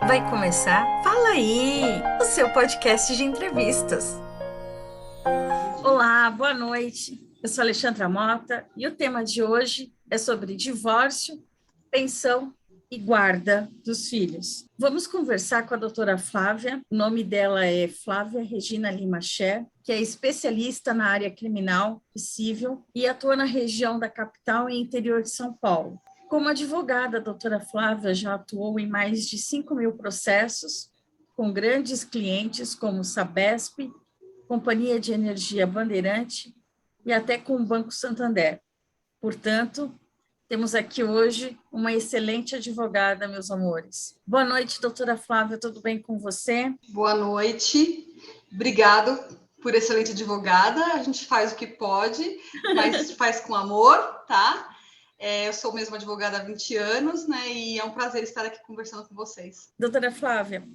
Vai começar Fala Aí, o seu podcast de entrevistas. Olá, boa noite. Eu sou Alexandra Mota e o tema de hoje é sobre divórcio, pensão e guarda dos filhos. Vamos conversar com a doutora Flávia. O nome dela é Flávia Regina Lima Scher, que é especialista na área criminal e civil e atua na região da capital e interior de São Paulo. Como advogada, a doutora Flávia já atuou em mais de 5.000 processos com grandes clientes como Sabesp, Companhia de Energia Bandeirante e até com o Banco Santander. Portanto, temos aqui hoje uma excelente advogada, meus amores. Boa noite, doutora Flávia, tudo bem com você? Boa noite, obrigado por excelente advogada. A gente faz o que pode, mas faz com amor, tá? Eu sou mesmo advogada há 20 anos, né? E é um prazer estar aqui conversando com vocês. Doutora Flávia,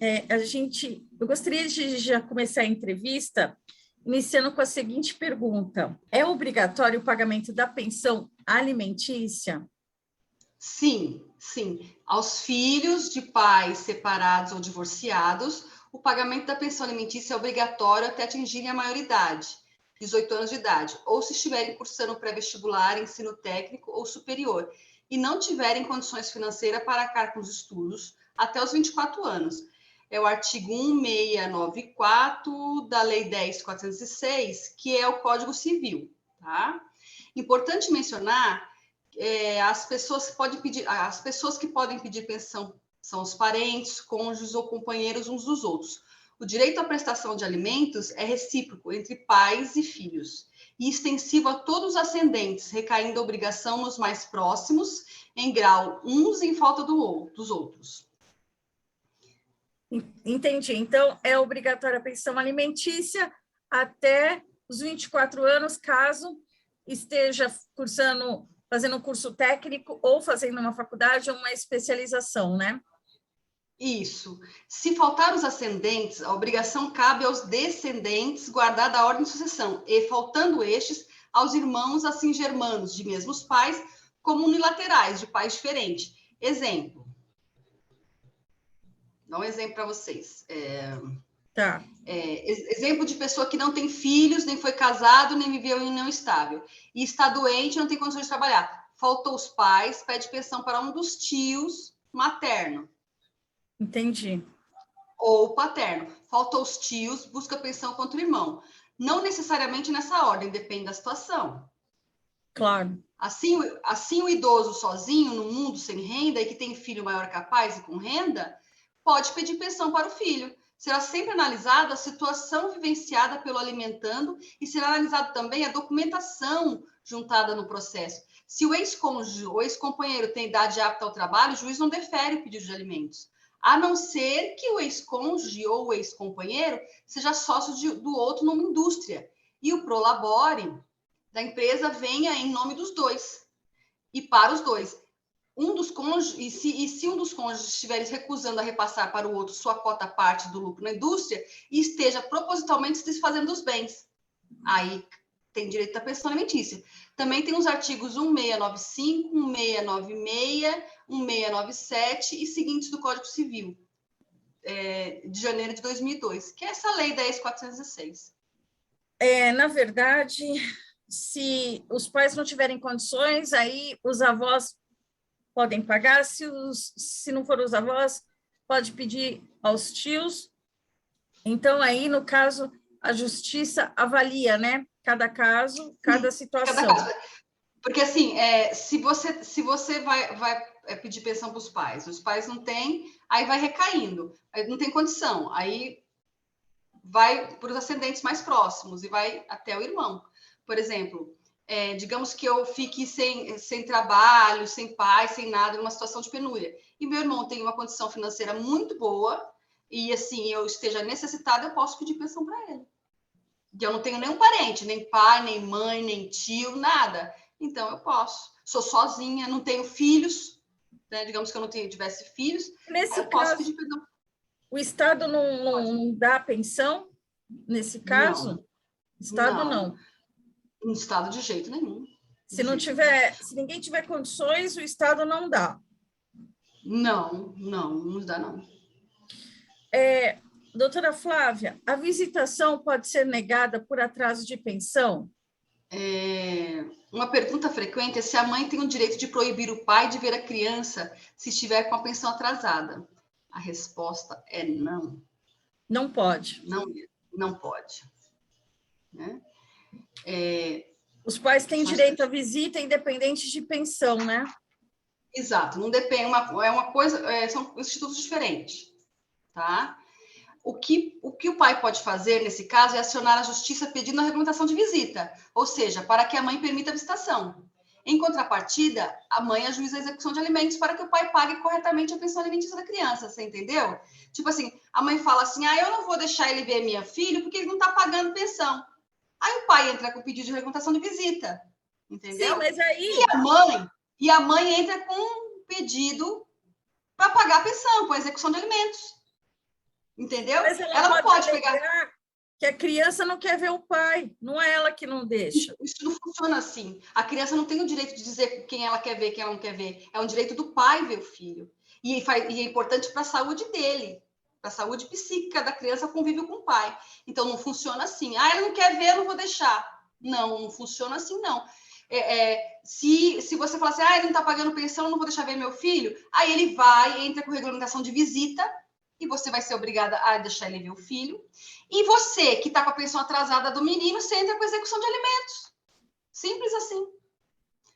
eu gostaria de já começar a entrevista iniciando com a seguinte pergunta: é obrigatório o pagamento da pensão alimentícia? Sim, sim. Aos filhos de pais separados ou divorciados, o pagamento da pensão alimentícia é obrigatório até atingirem a maioridade, 18 anos de idade, ou se estiverem cursando pré-vestibular, ensino técnico ou superior, e não tiverem condições financeiras para arcar com os estudos até os 24 anos. É o artigo 1694 da Lei 10.406, que é o Código Civil, tá? Importante mencionar as pessoas que podem pedir pensão são os parentes, cônjuges ou companheiros uns dos outros. O direito à prestação de alimentos é recíproco entre pais e filhos e extensivo a todos os ascendentes, recaindo a obrigação nos mais próximos, em grau uns em falta dos outros. Entendi. Então, é obrigatória a pensão alimentícia até os 24 anos, caso esteja fazendo um curso técnico ou fazendo uma faculdade ou uma especialização, né? Isso. Se faltar os ascendentes, a obrigação cabe aos descendentes, guardada a ordem de sucessão, e faltando estes, aos irmãos assim germanos de mesmos pais, como unilaterais, de pais diferentes. Exemplo. Dá um exemplo para vocês. Tá. Exemplo de pessoa que não tem filhos, nem foi casado, nem viveu em união estável. E está doente, não tem condições de trabalhar. Faltou os pais, pede pensão para um dos tios materno. Entendi. Ou paterno. Faltou os tios, busca pensão contra o irmão. Não necessariamente nessa ordem, depende da situação. Claro. Assim, o idoso sozinho, no mundo sem renda, e que tem filho maior capaz e com renda, pode pedir pensão para o filho. Será sempre analisada a situação vivenciada pelo alimentando e será analisada também a documentação juntada no processo. Se o ex-cônjuge ou ex-companheiro tem idade apta ao trabalho, o juiz não defere o pedido de alimentos, a não ser que o ex-cônjuge ou o ex-companheiro seja sócio do outro numa indústria e o prolabore da empresa venha em nome dos dois e para os dois. Um dos cônjuges, se um dos cônjuges estiver recusando a repassar para o outro sua cota parte do lucro na indústria e esteja propositalmente se desfazendo dos bens, aí tem direito à pensão alimentícia. Também tem os artigos 1695, 1696, 1697 e seguintes do Código Civil, de janeiro de 2002, que é essa lei 10.406. Na verdade, se os pais não tiverem condições, aí os avós podem pagar, se não for os avós, pode pedir aos tios. Então, aí, no caso, a justiça avalia, né? Cada caso, cada situação. Cada caso. Porque, assim, se você vai pedir pensão para os pais não têm, aí vai recaindo, aí não tem condição, aí vai para os ascendentes mais próximos e vai até o irmão. Por exemplo, digamos que eu fique sem trabalho, sem pai, sem nada, numa situação de penúria, e meu irmão tem uma condição financeira muito boa, e assim, eu esteja necessitada, eu posso pedir pensão para ele. E eu não tenho nenhum parente, nem pai, nem mãe, nem tio, nada. Então, eu posso. Sou sozinha, não tenho filhos, né? Digamos que eu não tivesse filhos, Nesse eu posso caso, pedir perdão. o Estado não dá pensão? Nesse caso? Não, Estado não. não. No estado de jeito nenhum. Se ninguém tiver condições, o Estado não dá. Não dá, não. Doutora Flávia, a visitação pode ser negada por atraso de pensão? Uma pergunta frequente é se a mãe tem o direito de proibir o pai de ver a criança se estiver com a pensão atrasada. A resposta é não. Não pode. Não pode. Né? Os pais têm direito à visita independente de pensão, né? Exato, não depende, é uma coisa, são institutos diferentes, tá? O que o pai pode fazer nesse caso é acionar a justiça pedindo a regulamentação de visita, ou seja, para que a mãe permita a visitação. Em contrapartida, a mãe ajuiza a execução de alimentos para que o pai pague corretamente a pensão alimentícia da criança, você entendeu? Tipo assim, a mãe fala assim, eu não vou deixar ele ver minha filha porque ele não está pagando pensão. Aí o pai entra com o pedido de regulamentação de visita, entendeu? Sim, mas aí... E a mãe entra com um pedido para pagar a pensão, com a execução de alimentos. Entendeu? Mas ela não pode pegar que a criança não quer ver o pai, não é ela que não deixa. Isso não funciona assim. A criança não tem o direito de dizer quem ela quer ver, quem ela não quer ver. É um direito do pai ver o filho. E é importante para a saúde dele, para a saúde psíquica da criança, o convívio com o pai. Então, não funciona assim. Ela não quer ver, eu não vou deixar. Não funciona assim, não. Se você falar assim, ele não está pagando pensão, eu não vou deixar ver meu filho, aí ele vai, entra com regulamentação de visita, e você vai ser obrigada a deixar ele ver o filho. E você, que está com a pensão atrasada do menino, você entra com a execução de alimentos. Simples assim.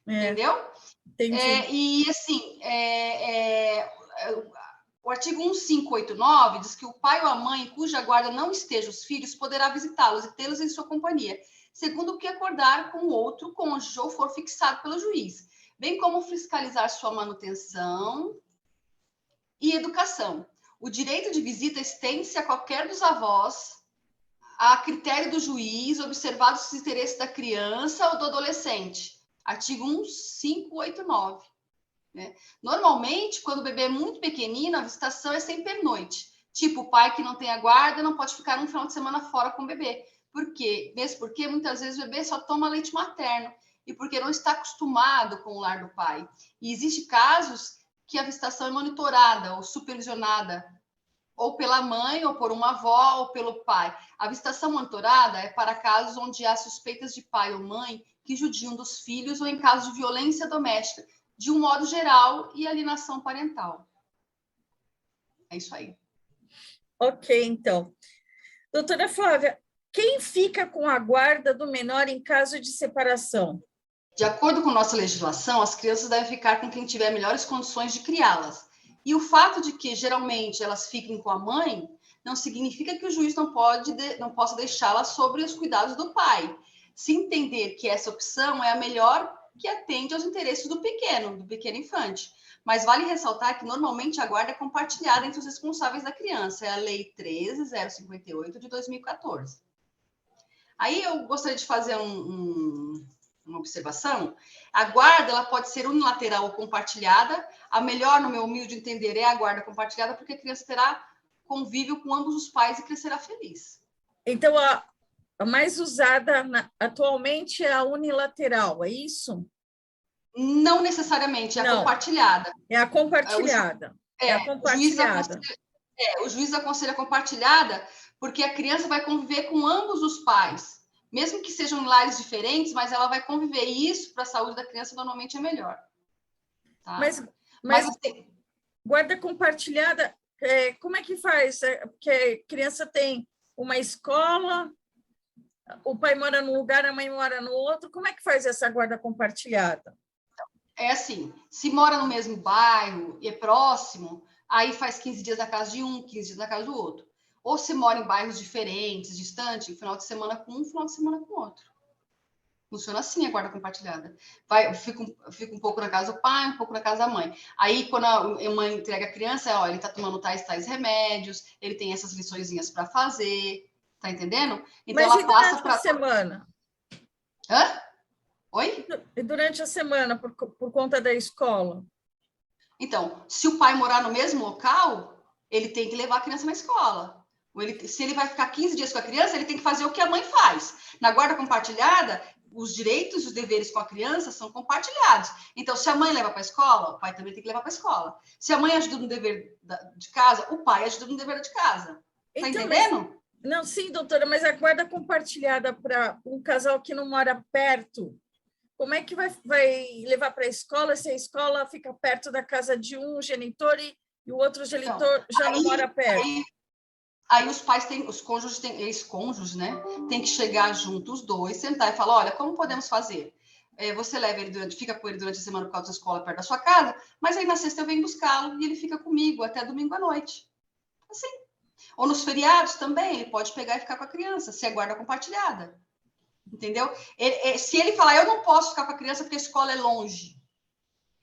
Entendeu? Entendi. E, assim, o artigo 1589 diz que o pai ou a mãe cuja guarda não esteja os filhos poderá visitá-los e tê-los em sua companhia, segundo o que acordar com o outro cônjuge ou for fixado pelo juiz, bem como fiscalizar sua manutenção e educação. O direito de visita estende-se a qualquer dos avós, a critério do juiz, observados os interesses da criança ou do adolescente. Artigo 1589. Né? Normalmente, quando o bebê é muito pequenino, a visitação é sem pernoite. Tipo, o pai que não tem a guarda não pode ficar um final de semana fora com o bebê. Por quê? Mesmo porque muitas vezes o bebê só toma leite materno e porque não está acostumado com o lar do pai. E existem casos que a visitação é monitorada ou supervisionada, ou pela mãe, ou por uma avó, ou pelo pai. A visitação monitorada é para casos onde há suspeitas de pai ou mãe que judiam dos filhos ou em casos de violência doméstica, de um modo geral, e alienação parental. É isso aí. Ok, então. Doutora Flávia, quem fica com a guarda do menor em caso de separação? De acordo com nossa legislação, as crianças devem ficar com quem tiver melhores condições de criá-las. E o fato de que, geralmente, elas fiquem com a mãe, não significa que o juiz não possa deixá-las sob os cuidados do pai. Se entender que essa opção é a melhor que atende aos interesses do pequeno infante. Mas vale ressaltar que, normalmente, a guarda é compartilhada entre os responsáveis da criança. É a Lei 13.058 de 2014. Aí eu gostaria de fazer uma observação. A guarda ela pode ser unilateral ou compartilhada. A melhor, no meu humilde entender, é a guarda compartilhada, porque a criança terá convívio com ambos os pais e crescerá feliz. Então, a mais usada atualmente é a unilateral, é isso? Não necessariamente, é a compartilhada. É a compartilhada. O juiz aconselha compartilhada porque a criança vai conviver com ambos os pais. Mesmo que sejam em lares diferentes, mas ela vai conviver. E isso, para a saúde da criança, normalmente é melhor. Tá? Mas assim, guarda compartilhada, como é que faz? Porque a criança tem uma escola, o pai mora num lugar, a mãe mora no outro. Como é que faz essa guarda compartilhada? É assim, se mora no mesmo bairro e é próximo, aí faz 15 dias na casa de um, 15 dias na casa do outro. Ou se mora em bairros diferentes, distantes, um final de semana com um, final de semana com outro. Funciona assim a guarda compartilhada. Fica um pouco na casa do pai, um pouco na casa da mãe. Aí, quando a mãe entrega a criança, ele está tomando tais remédios, ele tem essas liçõezinhas para fazer, tá entendendo? Então, mas ela passa para a semana? Hã? Oi? E durante a semana, por conta da escola? Então, se o pai morar no mesmo local, ele tem que levar a criança na escola. Se ele vai ficar 15 dias com a criança, ele tem que fazer o que a mãe faz. Na guarda compartilhada, os direitos e os deveres com a criança são compartilhados. Então, se a mãe leva para a escola, o pai também tem que levar para a escola. Se a mãe ajuda no dever de casa, o pai ajuda no dever de casa. Tá Então, entendendo? Não, sim, doutora, mas a guarda compartilhada para um casal que não mora perto, como é que vai levar para a escola se a escola fica perto da casa de um genitor e o outro genitor já não mora perto? Aí os pais têm, os cônjuges têm, ex-cônjuges, né? Tem que chegar juntos, os dois, sentar e falar: olha, como podemos fazer? Você leva ele fica com ele durante a semana por causa da escola perto da sua casa, mas aí na sexta eu venho buscá-lo e ele fica comigo até domingo à noite. Assim. Ou nos feriados também, ele pode pegar e ficar com a criança, se é guarda compartilhada. Entendeu? Se ele falar, eu não posso ficar com a criança porque a escola é longe.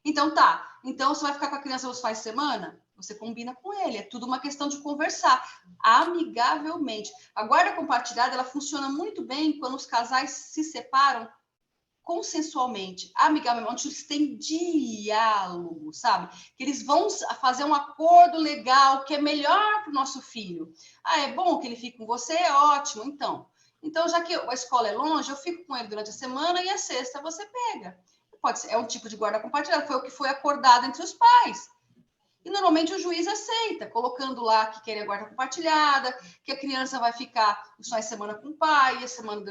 Então tá. Então você vai ficar com a criança nos finais de semana? Você combina com ele. É tudo uma questão de conversar amigavelmente. A guarda compartilhada, ela funciona muito bem quando os casais se separam consensualmente, amigavelmente, onde eles têm diálogo, sabe? Que eles vão fazer um acordo legal que é melhor para o nosso filho. Ah, é bom que ele fique com você? É ótimo. Então, já que a escola é longe, eu fico com ele durante a semana e a sexta você pega. Pode ser, é um tipo de guarda compartilhada, foi o que foi acordado entre os pais. E normalmente o juiz aceita, colocando lá que quer a guarda compartilhada, que a criança vai ficar os finais de semana com o pai, e a semana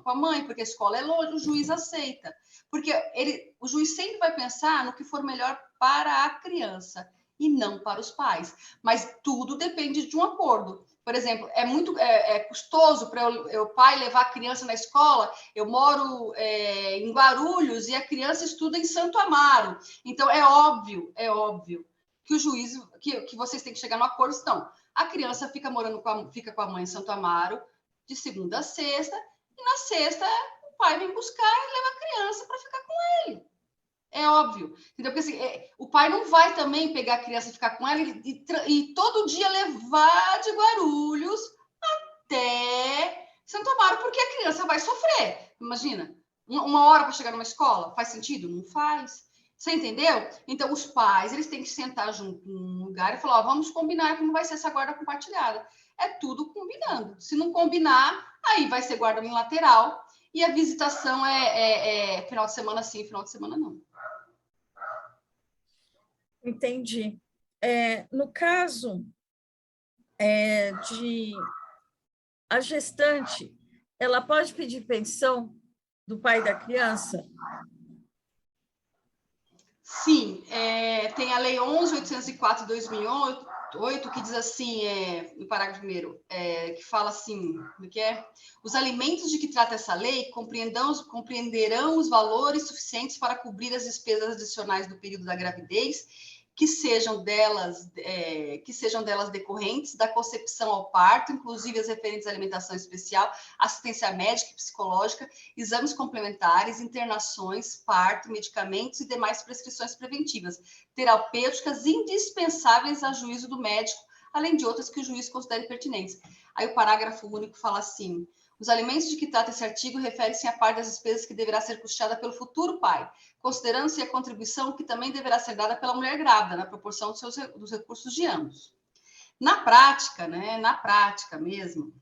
com a mãe, porque a escola é longe, o juiz aceita. Porque o juiz sempre vai pensar no que for melhor para a criança e não para os pais. Mas tudo depende de um acordo. Por exemplo, é custoso para o pai levar a criança na escola. Eu moro em Guarulhos e a criança estuda em Santo Amaro. Então, é óbvio que o juiz, que vocês têm que chegar no acordo. Então, a criança fica com a mãe em Santo Amaro de segunda a sexta, e na sexta o pai vem buscar e leva a criança para ficar com ele. É óbvio. Entendeu? Porque assim, o pai não vai também pegar a criança e ficar com ela e todo dia levar de Guarulhos até Santo Amaro, porque a criança vai sofrer. Imagina, uma hora para chegar numa escola, faz sentido? Não faz. Você entendeu? Então, os pais, eles têm que sentar junto num lugar e falar, vamos combinar como vai ser essa guarda compartilhada. É tudo combinando. Se não combinar, aí vai ser guarda unilateral e a visitação é final de semana sim, final de semana não. Entendi. No caso de a gestante, ela pode pedir pensão do pai da criança? Sim, tem a Lei 11.804 de 2008, que diz assim, no parágrafo primeiro, que fala assim, que é? Os alimentos de que trata essa lei compreenderão os valores suficientes para cobrir as despesas adicionais do período da gravidez que sejam delas decorrentes da concepção ao parto, inclusive as referentes à alimentação especial, assistência médica e psicológica, exames complementares, internações, parto, medicamentos e demais prescrições preventivas, terapêuticas indispensáveis a juízo do médico, além de outras que o juiz considere pertinentes. Aí o parágrafo único fala assim: os alimentos de que trata esse artigo referem-se à parte das despesas que deverá ser custeada pelo futuro pai, considerando-se a contribuição que também deverá ser dada pela mulher grávida, na proporção dos recursos de ambos. Na prática, mesmo,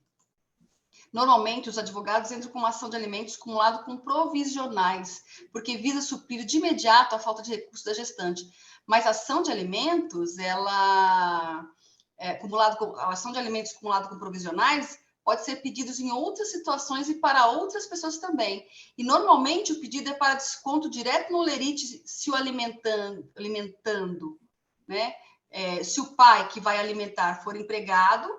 normalmente os advogados entram com uma ação de alimentos cumulado com provisionais, porque visa suprir de imediato a falta de recursos da gestante. Mas a ação de alimentos, a ação de alimentos cumulado com provisionais, pode ser pedidos em outras situações e para outras pessoas também. E, normalmente, o pedido é para desconto direto no lerite se o alimentando, né? Se o pai que vai alimentar for empregado,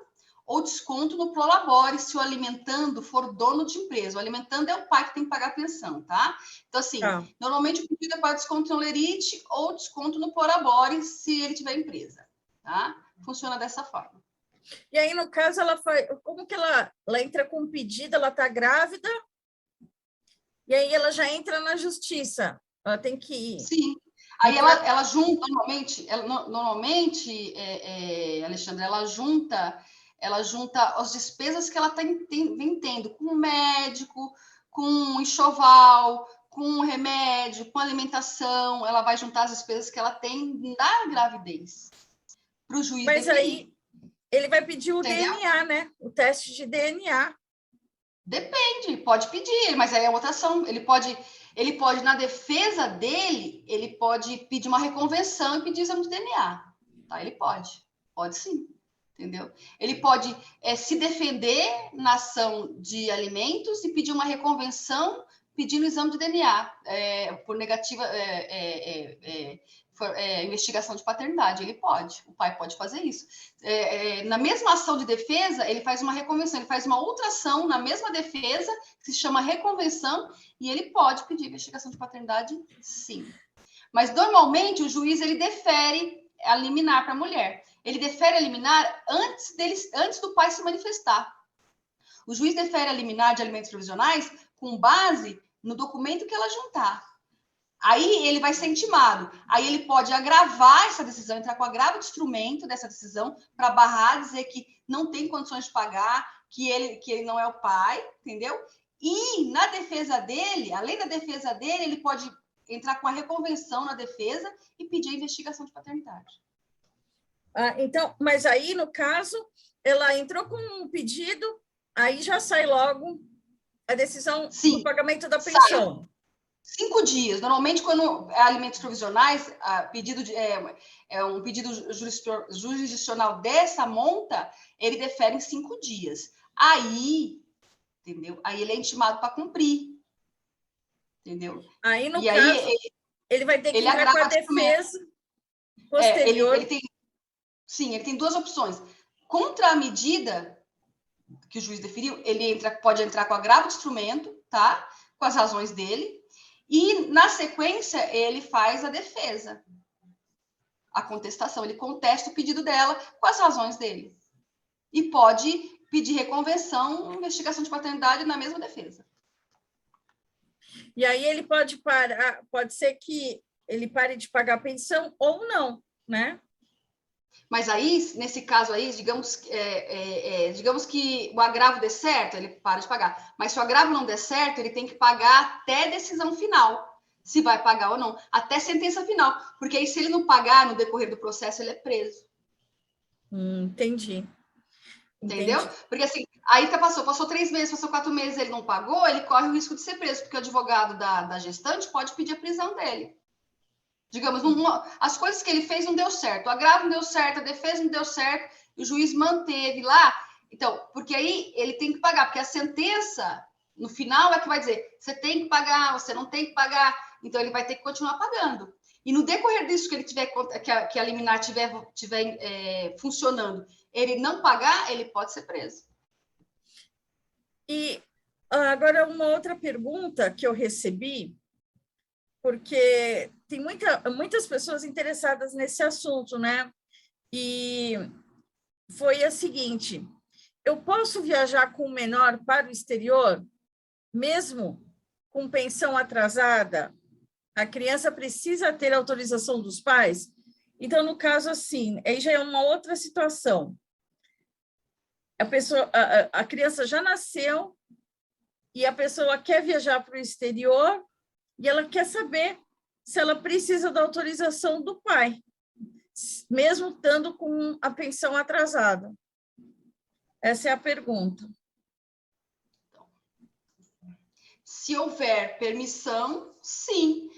ou desconto no prolabore se o alimentando for dono de empresa. O alimentando é o pai que tem que pagar a pensão, tá? Então, assim, normalmente o pedido é para desconto no lerite ou desconto no prolabore se ele tiver empresa, tá? Funciona dessa forma. E aí, no caso, como que ela entra com um pedido, ela está grávida, e aí ela já entra na justiça, ela tem que ir. Sim, aí ela junta, normalmente, Alexandre, ela junta as despesas que ela vem tendo com o médico, com enxoval, com remédio, com alimentação, ela vai juntar as despesas que ela tem na gravidez para o juiz. Mas aí ele vai pedir o Entendeu? DNA, né? O teste de DNA. Depende, pode pedir, mas aí é outra ação. Ele pode, na defesa dele, ele pode pedir uma reconvenção e pedir exame de DNA. Tá? Ele pode sim, entendeu? Ele pode se defender na ação de alimentos e pedir uma reconvenção pedindo exame de DNA por negativa investigação de paternidade. Ele pode, o pai pode fazer isso. Na mesma ação de defesa, ele faz uma reconvenção, ele faz uma outra ação na mesma defesa, que se chama reconvenção, e ele pode pedir investigação de paternidade, sim. Mas, normalmente, o juiz ele defere a liminar para a mulher. Ele defere a liminar antes do pai se manifestar. O juiz defere a liminar de alimentos provisionais com base no documento que ela juntar. Aí ele vai ser intimado. Aí ele pode agravar essa decisão, entrar com agravo de instrumento dessa decisão para barrar, dizer que não tem condições de pagar, que ele não é o pai, entendeu? E na defesa dele, além da defesa dele, ele pode entrar com a reconvenção na defesa e pedir a investigação de paternidade. Então, mas aí, no caso, ela entrou com um pedido, aí já sai logo a decisão do pagamento da pensão. Sai. 5 dias. Normalmente, quando é alimentos provisionais, um pedido jurisdicional dessa monta, ele defere em 5 dias. Aí, entendeu? Aí ele é intimado para cumprir. Entendeu? Aí, no caso, aí, ele vai ter que entrar com a defesa posterior. Ele tem 2 opções. Contra a medida que o juiz deferiu, ele pode entrar com agravo de instrumento, tá? Com as razões dele. E, na sequência, ele faz a defesa, a contestação. Ele contesta o pedido dela com as razões dele. E pode pedir reconvenção, investigação de paternidade na mesma defesa. E aí ele pode parar, pode ser que ele pare de pagar a pensão ou não, né? Mas aí, nesse caso aí, digamos que o agravo dê certo, ele para de pagar. Mas se o agravo não der certo, ele tem que pagar até decisão final, se vai pagar ou não, até sentença final. Porque aí, se ele não pagar no decorrer do processo, ele é preso. Entendi. Entendeu? Porque assim, aí passou 3 meses, passou 4 meses, ele não pagou, ele corre o risco de ser preso, porque o advogado da gestante pode pedir a prisão dele. Digamos, as coisas que ele fez não deu certo, o agravo não deu certo, a defesa não deu certo, o juiz manteve lá. Então, porque aí ele tem que pagar, porque a sentença, no final, é que vai dizer, você tem que pagar, você não tem que pagar, então ele vai ter que continuar pagando. E no decorrer disso que ele tiver, que a liminar tiver funcionando, ele não pagar, ele pode ser preso. E agora uma outra pergunta que eu recebi, porque tem muitas pessoas interessadas nesse assunto, né? E foi a seguinte: eu posso viajar com o menor para o exterior, mesmo com pensão atrasada? A criança precisa ter autorização dos pais? Então, no caso, assim, aí já é uma outra situação. A criança já nasceu e a pessoa quer viajar para o exterior e ela quer saber se ela precisa da autorização do pai, mesmo estando com a pensão atrasada. Essa é a pergunta. Se houver permissão, sim.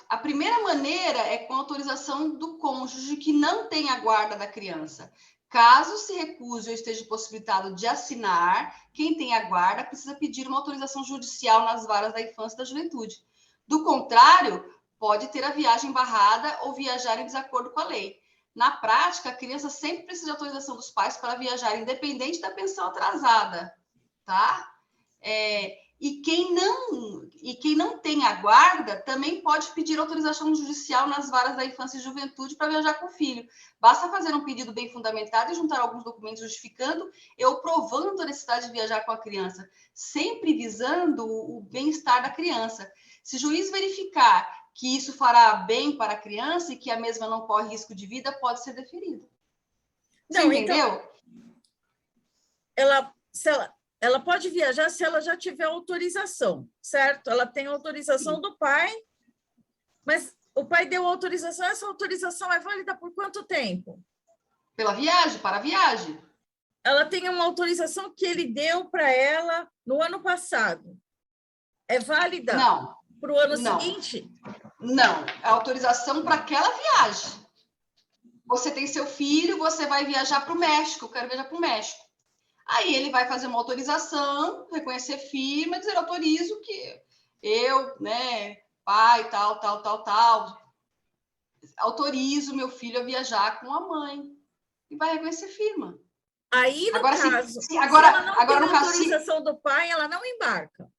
A primeira maneira é com autorização do cônjuge que não tem a guarda da criança. Caso se recuse ou esteja possibilitado de assinar, quem tem a guarda precisa pedir uma autorização judicial nas varas da infância e da juventude. Do contrário, pode ter a viagem barrada ou viajar em desacordo com a lei. Na prática, a criança sempre precisa de autorização dos pais para viajar, independente da pensão atrasada, tá? E quem não tem a guarda também pode pedir autorização judicial nas varas da infância e juventude para viajar com o filho. Basta fazer um pedido bem fundamentado e juntar alguns documentos justificando ou provando a necessidade de viajar com a criança, sempre visando o bem-estar da criança. Se o juiz verificar que isso fará bem para a criança e que a mesma não corre risco de vida, pode ser deferido. Você entendeu? Então, ela pode viajar se ela já tiver autorização, certo? Ela tem autorização do pai, mas o pai deu autorização, essa autorização é válida por quanto tempo? Para a viagem. Ela tem uma autorização que ele deu para ela no ano passado, é válida Não, para o ano não, seguinte? não. É autorização para aquela viagem. Você tem seu filho, você vai viajar para o México, eu quero viajar para o México. Aí ele vai fazer uma autorização, reconhecer firma, dizer, autorizo que eu, né, pai, tal, autorizo meu filho a viajar com a mãe. E vai reconhecer firma. Aí, no Agora, caso, se ela não tem no caso, autorização do pai, ela não embarca.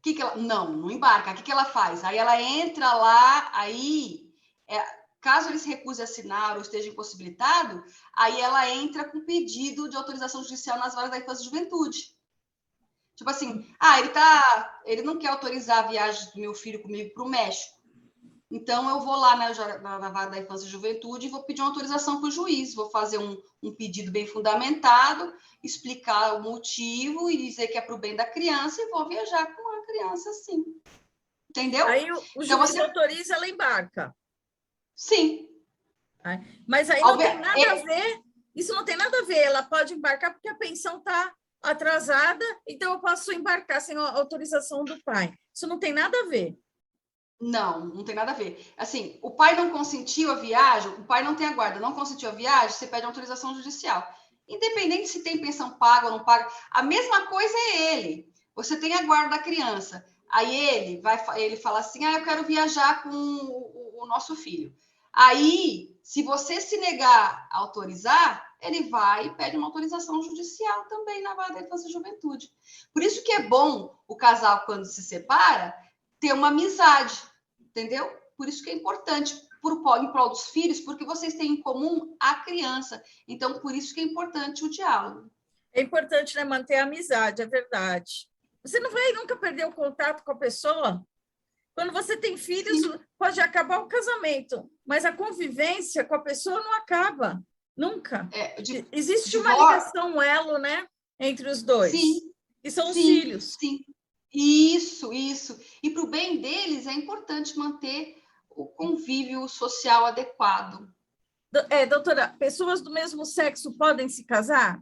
Que ela não embarca. O que ela faz? Aí ela entra lá, aí, caso ele se recuse a assinar ou esteja impossibilitado, aí ela entra com pedido de autorização judicial nas varas da infância e juventude. Tipo assim, ele não quer autorizar a viagem do meu filho comigo para o México. Então, eu vou lá na vara da infância e juventude e vou pedir uma autorização para o juiz. Vou fazer um pedido bem fundamentado, explicar o motivo e dizer que é para o bem da criança e vou viajar com a criança, sim. Entendeu? Aí o então, juiz autoriza, ela embarca. Sim. Mas aí não tem nada a ver, isso não tem nada a ver, ela pode embarcar porque a pensão está atrasada, então eu posso embarcar sem a autorização do pai. Isso não tem nada a ver. Não tem nada a ver. Assim, o pai não consentiu a viagem, o pai não tem a guarda, não consentiu a viagem, você pede autorização judicial. Independente se tem pensão paga ou não paga, a mesma coisa é ele. Você tem a guarda da criança. Aí ele fala assim: eu quero viajar com o nosso filho. Aí, se você se negar a autorizar, ele vai e pede uma autorização judicial também na vara da infância e juventude. Por isso que é bom o casal, quando se separa, ter uma amizade. Entendeu? Por isso que é importante em prol dos filhos, porque vocês têm em comum a criança. Então, por isso que é importante o diálogo. É importante, né, manter a amizade, é verdade. Você não vai nunca perder o contato com a pessoa. Quando você tem filhos, sim, pode acabar o casamento, mas a convivência com a pessoa não acaba, nunca. Existe uma ligação, um elo, né, entre os dois. Sim. E são os filhos. Sim. Isso. E para o bem deles é importante manter o convívio social adequado. Doutora, pessoas do mesmo sexo podem se casar?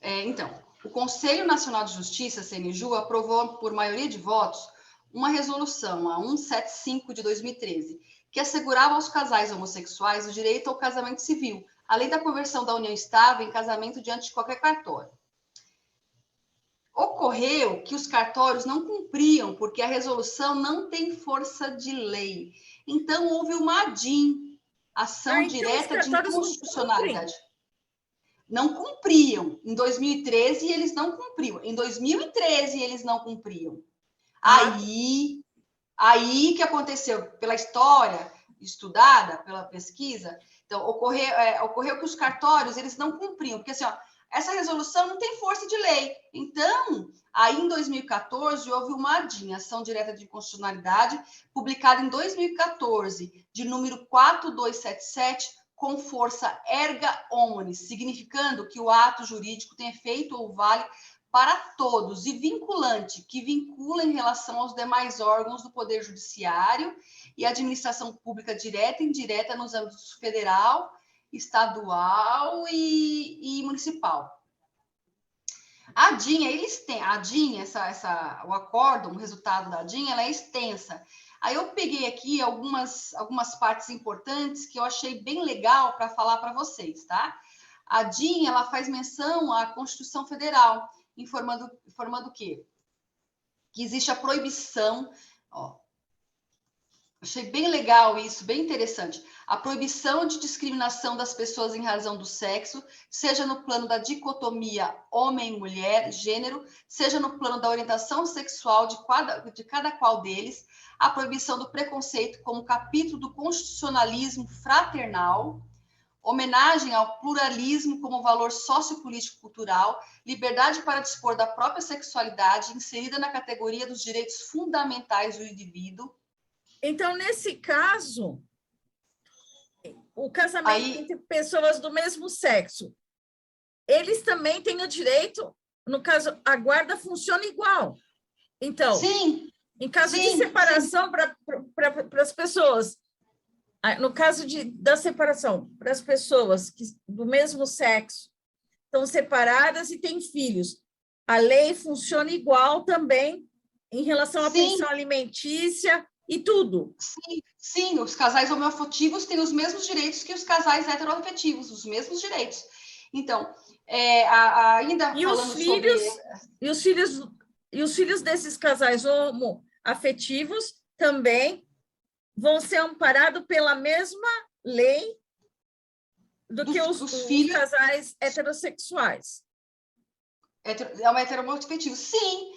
Então, o Conselho Nacional de Justiça, CNJU, aprovou por maioria de votos uma resolução, a 175 de 2013, que assegurava aos casais homossexuais o direito ao casamento civil, além da conversão da união estável em casamento diante de qualquer cartório. Ocorreu que os cartórios não cumpriam, porque a resolução não tem força de lei. Então, houve uma ADIM, ação então direta de inconstitucionalidade. Não cumpriam. Em 2013, eles não cumpriam. Em 2013, eles não cumpriam. Aí que aconteceu, pela história estudada, pela pesquisa, então, ocorreu que os cartórios, eles não cumpriam, porque assim, essa resolução não tem força de lei. Então, aí em 2014, houve uma ADIM, ação direta de inconstitucionalidade, publicada em 2014, de número 4277, com força erga omnes, significando que o ato jurídico tem efeito ou vale para todos e vinculante, que vincula em relação aos demais órgãos do Poder Judiciário e administração pública direta e indireta nos âmbitos federal, estadual e municipal. A ADIM, o acórdão, o resultado da ADIM, ela é extensa. Aí eu peguei aqui algumas partes importantes que eu achei bem legal para falar para vocês, tá? A ADIM, ela faz menção à Constituição Federal, informando o quê? Que existe a proibição, achei bem legal isso, bem interessante. A proibição de discriminação das pessoas em razão do sexo, seja no plano da dicotomia homem-mulher, gênero, seja no plano da orientação sexual de cada qual deles, a proibição do preconceito como capítulo do constitucionalismo fraternal, homenagem ao pluralismo como valor sociopolítico-cultural, liberdade para dispor da própria sexualidade, inserida na categoria dos direitos fundamentais do indivíduo. Então, nesse caso, o casamento entre pessoas do mesmo sexo, eles também têm o direito, no caso, a guarda funciona igual. Então, sim, em caso de separação para as pessoas, no caso da separação, para as pessoas do mesmo sexo, estão separadas e têm filhos. A lei funciona igual também em relação à pensão alimentícia e tudo. Sim, os casais homoafetivos têm os mesmos direitos que os casais heteroafetivos, os mesmos direitos. Então, ainda falando sobre... E os filhos desses casais homoafetivos também vão ser amparados pela mesma lei do que os casais heterossexuais. É uma heteroafetivo. Sim.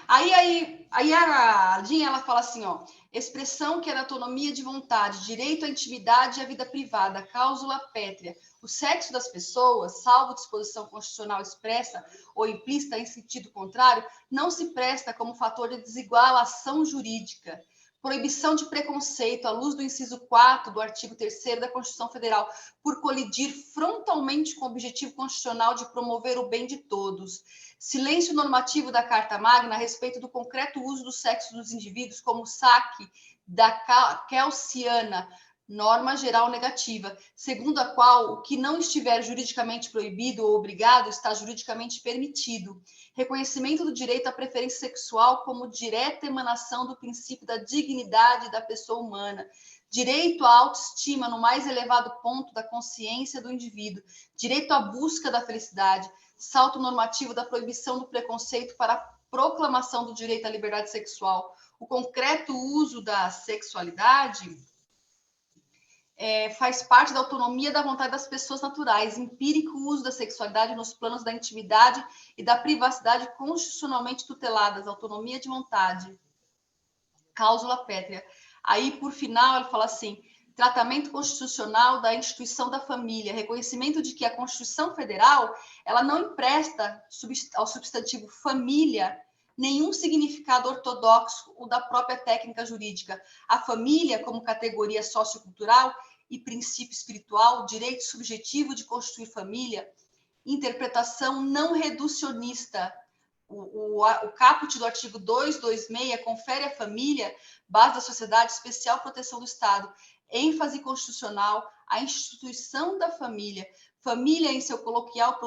Aí a Dinha, ela fala assim, ó, expressão que é da autonomia de vontade, direito à intimidade e à vida privada, cláusula pétrea. O sexo das pessoas, salvo disposição constitucional expressa ou implícita em sentido contrário, não se presta como fator de desigualação jurídica. Proibição de preconceito, à luz do inciso 4 do artigo 3º da Constituição Federal, por colidir frontalmente com o objetivo constitucional de promover o bem de todos. Silêncio normativo da Carta Magna a respeito do concreto uso do sexo dos indivíduos como saque da Kelsiana, norma geral negativa, segundo a qual o que não estiver juridicamente proibido ou obrigado está juridicamente permitido. Reconhecimento do direito à preferência sexual como direta emanação do princípio da dignidade da pessoa humana. Direito à autoestima no mais elevado ponto da consciência do indivíduo. Direito à busca da felicidade. Salto normativo da proibição do preconceito para a proclamação do direito à liberdade sexual. O concreto uso da sexualidade faz parte da autonomia da vontade das pessoas naturais, empírico uso da sexualidade nos planos da intimidade e da privacidade constitucionalmente tuteladas, autonomia de vontade, cláusula pétrea. Aí, por final, ele fala assim, tratamento constitucional da instituição da família, reconhecimento de que a Constituição Federal, ela não empresta ao substantivo família nenhum significado ortodoxo ou da própria técnica jurídica. A família, como categoria sociocultural e princípio espiritual, direito subjetivo de constituir família, interpretação não reducionista. O caput do artigo 226 confere à família, base da sociedade, especial proteção do Estado, ênfase constitucional, a instituição da família, família em seu coloquial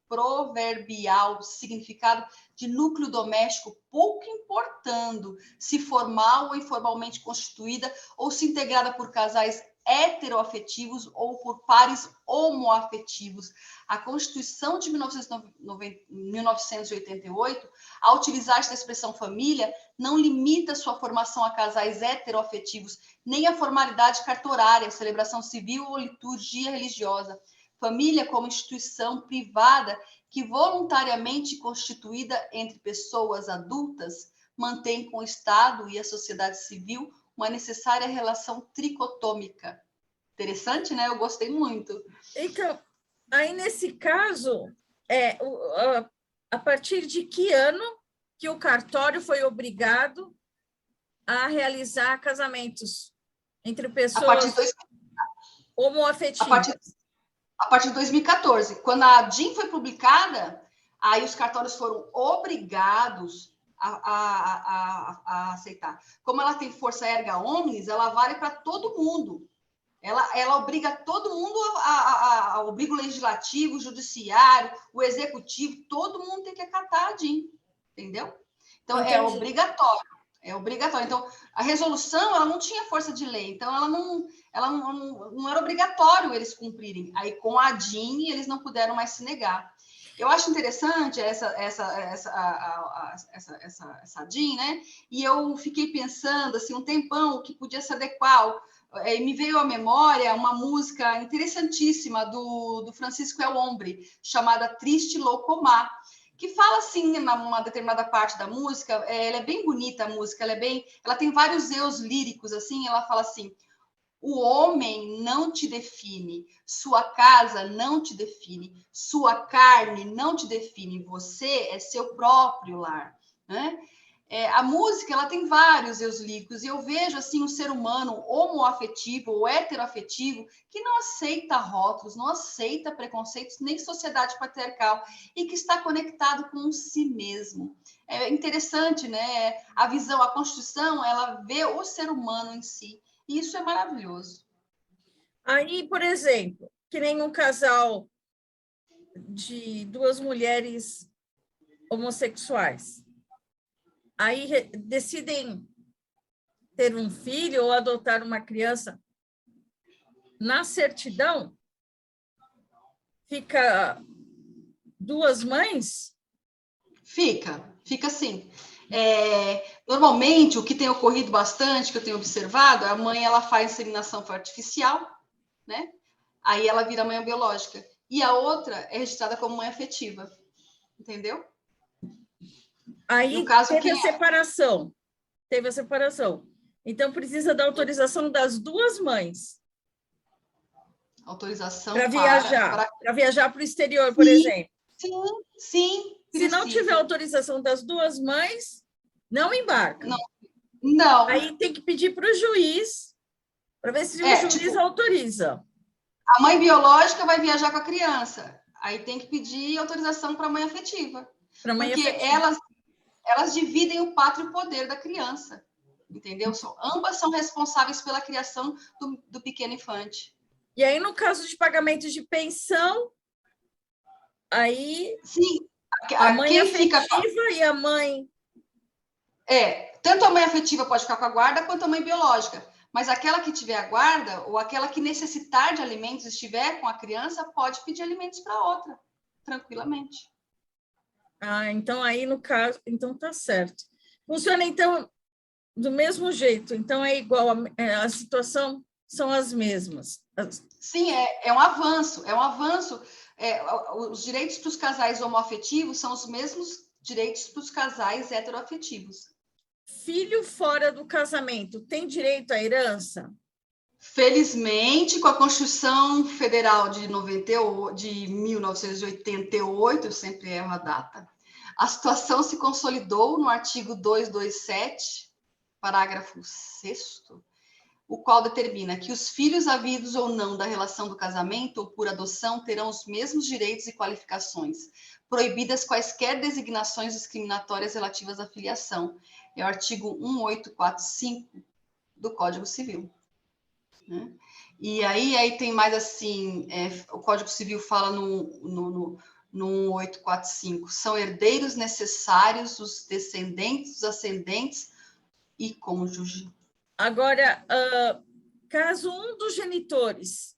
proverbial significado de núcleo doméstico, pouco importando se formal ou informalmente constituída ou se integrada por casais heteroafetivos ou por pares homoafetivos. A Constituição de 1988, ao utilizar-se da expressão família, não limita sua formação a casais heteroafetivos, nem a formalidade cartorária, celebração civil ou liturgia religiosa. Família como instituição privada que voluntariamente constituída entre pessoas adultas mantém com o Estado e a sociedade civil uma necessária relação tricotômica. Interessante, né? Eu gostei muito. Então, aí nesse caso, a partir de que ano que o cartório foi obrigado a realizar casamentos entre pessoas homoafetivas? A partir de 2014, quando a DIN foi publicada, aí os cartórios foram obrigados a aceitar. Como ela tem força erga omnes, ela vale para todo mundo. Ela obriga todo mundo, obriga o legislativo, o judiciário, o executivo, todo mundo tem que acatar a DIN, entendeu? Então, Entendi. é obrigatório. É obrigatório. Então, a resolução, ela não tinha força de lei, então ela não era obrigatório eles cumprirem. Aí, com a DIN, eles não puderam mais se negar. Eu acho interessante essa DIN, né? E eu fiquei pensando, assim, um tempão, que podia se adequar. Me veio à memória uma música interessantíssima do Francisco El Hombre, chamada Triste Locomar, que fala assim, numa determinada parte da música, ela é bem bonita a música, ela tem vários eus líricos, assim, ela fala assim, o homem não te define, sua casa não te define, sua carne não te define, você é seu próprio lar, né? A música, ela tem vários eus líricos, e eu vejo, assim, um ser humano homoafetivo ou heteroafetivo que não aceita rótulos, não aceita preconceitos, nem sociedade patriarcal, e que está conectado com si mesmo. É interessante, né? A visão, a Constituição, ela vê o ser humano em si, e isso é maravilhoso. Aí, por exemplo, que nem um casal de duas mulheres homossexuais. Aí decidem ter um filho ou adotar uma criança. Na certidão, fica duas mães? Fica assim. Normalmente, o que tem ocorrido bastante, que eu tenho observado, a mãe ela faz inseminação artificial, né? Aí ela vira mãe biológica. E a outra é registrada como mãe afetiva. Entendeu? Aí no caso, teve a separação. Teve a separação. Então, precisa da autorização das duas mães. Autorização para viajar para o exterior, por sim, exemplo. Sim. Se não tiver autorização das duas mães, não embarca. Não. Aí tem que pedir para o juiz, para ver se o juiz autoriza. A mãe biológica vai viajar com a criança. Aí tem que pedir autorização para a mãe afetiva. Porque elas dividem o pátrio poder da criança. Entendeu? Ambas são responsáveis pela criação do pequeno infante. E aí, no caso de pagamento de pensão, aí sim, a mãe afetiva e a mãe... tanto a mãe afetiva pode ficar com a guarda, quanto a mãe biológica. Mas aquela que tiver a guarda, ou aquela que necessitar de alimentos, estiver com a criança, pode pedir alimentos para outra, tranquilamente. Então aí no caso, então tá certo. Funciona então do mesmo jeito, então é igual, a situação são as mesmas. Sim, é um avanço, os direitos para os casais homoafetivos são os mesmos direitos para os casais heteroafetivos. Filho fora do casamento tem direito à herança? Felizmente, com a Constituição Federal de 1988, eu sempre erro a data, a situação se consolidou no artigo 227, parágrafo 6º, o qual determina que os filhos havidos ou não da relação do casamento ou por adoção terão os mesmos direitos e qualificações, proibidas quaisquer designações discriminatórias relativas à filiação. É o artigo 1845 do Código Civil. Né? E aí tem mais assim, o Código Civil fala no 1845, são herdeiros necessários os descendentes, os ascendentes e cônjuge. Agora, caso um dos genitores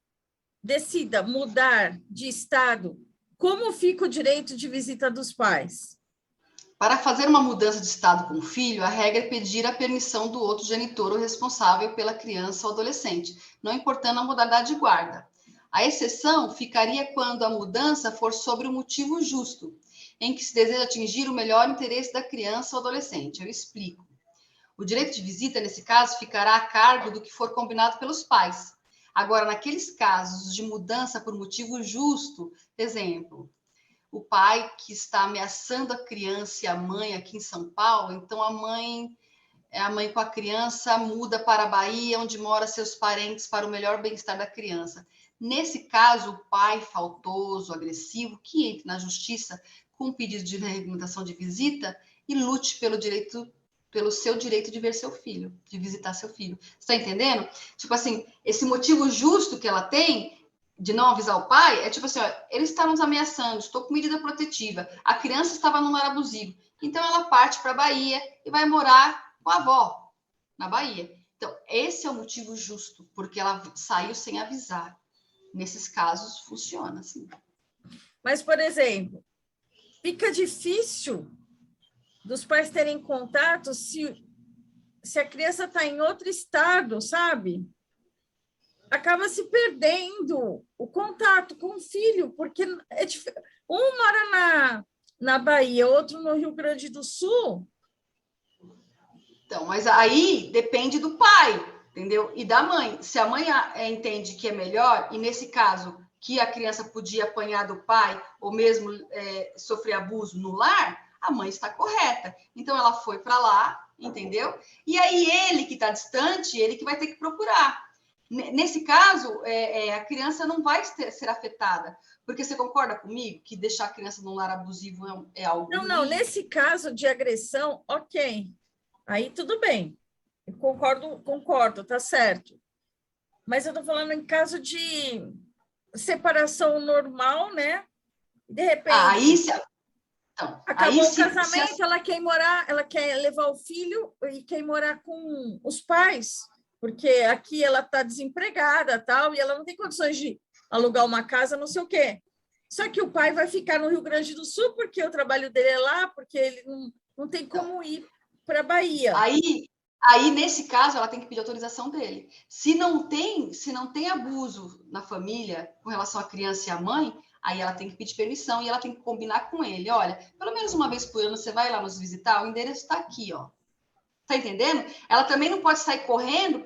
decida mudar de estado, como fica o direito de visita dos pais? Para fazer uma mudança de estado com o filho, a regra é pedir a permissão do outro genitor ou responsável pela criança ou adolescente, não importando a modalidade de guarda. A exceção ficaria quando a mudança for sobre um motivo justo, em que se deseja atingir o melhor interesse da criança ou adolescente. Eu explico. O direito de visita, nesse caso, ficará a cargo do que for combinado pelos pais. Agora, naqueles casos de mudança por motivo justo, exemplo, o pai que está ameaçando a criança e a mãe aqui em São Paulo, então a mãe com a criança muda para a Bahia, onde mora seus parentes, para o melhor bem-estar da criança. Nesse caso, o pai faltoso, agressivo, que entre na justiça com pedido de regulamentação de visita e lute pelo seu direito de ver seu filho, de visitar seu filho. Você está entendendo? Tipo assim, esse motivo justo que ela tem de não avisar o pai é tipo assim, ó, ele está nos ameaçando, estou com medida protetiva, a criança estava num lar abusivo. Então ela parte para a Bahia e vai morar com a avó na Bahia. Então, esse é o motivo justo, porque ela saiu sem avisar. Nesses casos, funciona assim. Mas, por exemplo, fica difícil dos pais terem contato se a criança está em outro estado, sabe? Acaba se perdendo o contato com o filho, porque um mora na Bahia, outro no Rio Grande do Sul. Então, mas aí depende do pai, entendeu? E da mãe. Se a mãe entende que é melhor, e nesse caso, que a criança podia apanhar do pai, ou mesmo sofrer abuso no lar, a mãe está correta. Então, ela foi para lá, entendeu? E aí, ele que está distante, ele que vai ter que procurar. Nesse caso, a criança não vai ser afetada, porque você concorda comigo que deixar a criança num lar abusivo é algo Não, ruim? nesse caso de agressão, ok. Aí tudo bem. Eu concordo, tá certo. Mas eu estou falando em caso de separação normal, né? E de repente, Aí, então, acabou aí o casamento, ela quer morar, ela quer levar o filho e quer morar com os pais, porque aqui ela está desempregada, tal, e ela não tem condições de alugar uma casa, não sei o quê. Só que o pai vai ficar no Rio Grande do Sul, porque o trabalho dele é lá, porque ele não tem como ir para a Bahia. Aí, nesse caso, ela tem que pedir autorização dele. Se não tem abuso na família com relação à criança e à mãe, aí ela tem que pedir permissão e ela tem que combinar com ele. Olha, pelo menos uma vez por ano você vai lá nos visitar, o endereço está aqui, ó. Tá entendendo? Ela também não pode sair correndo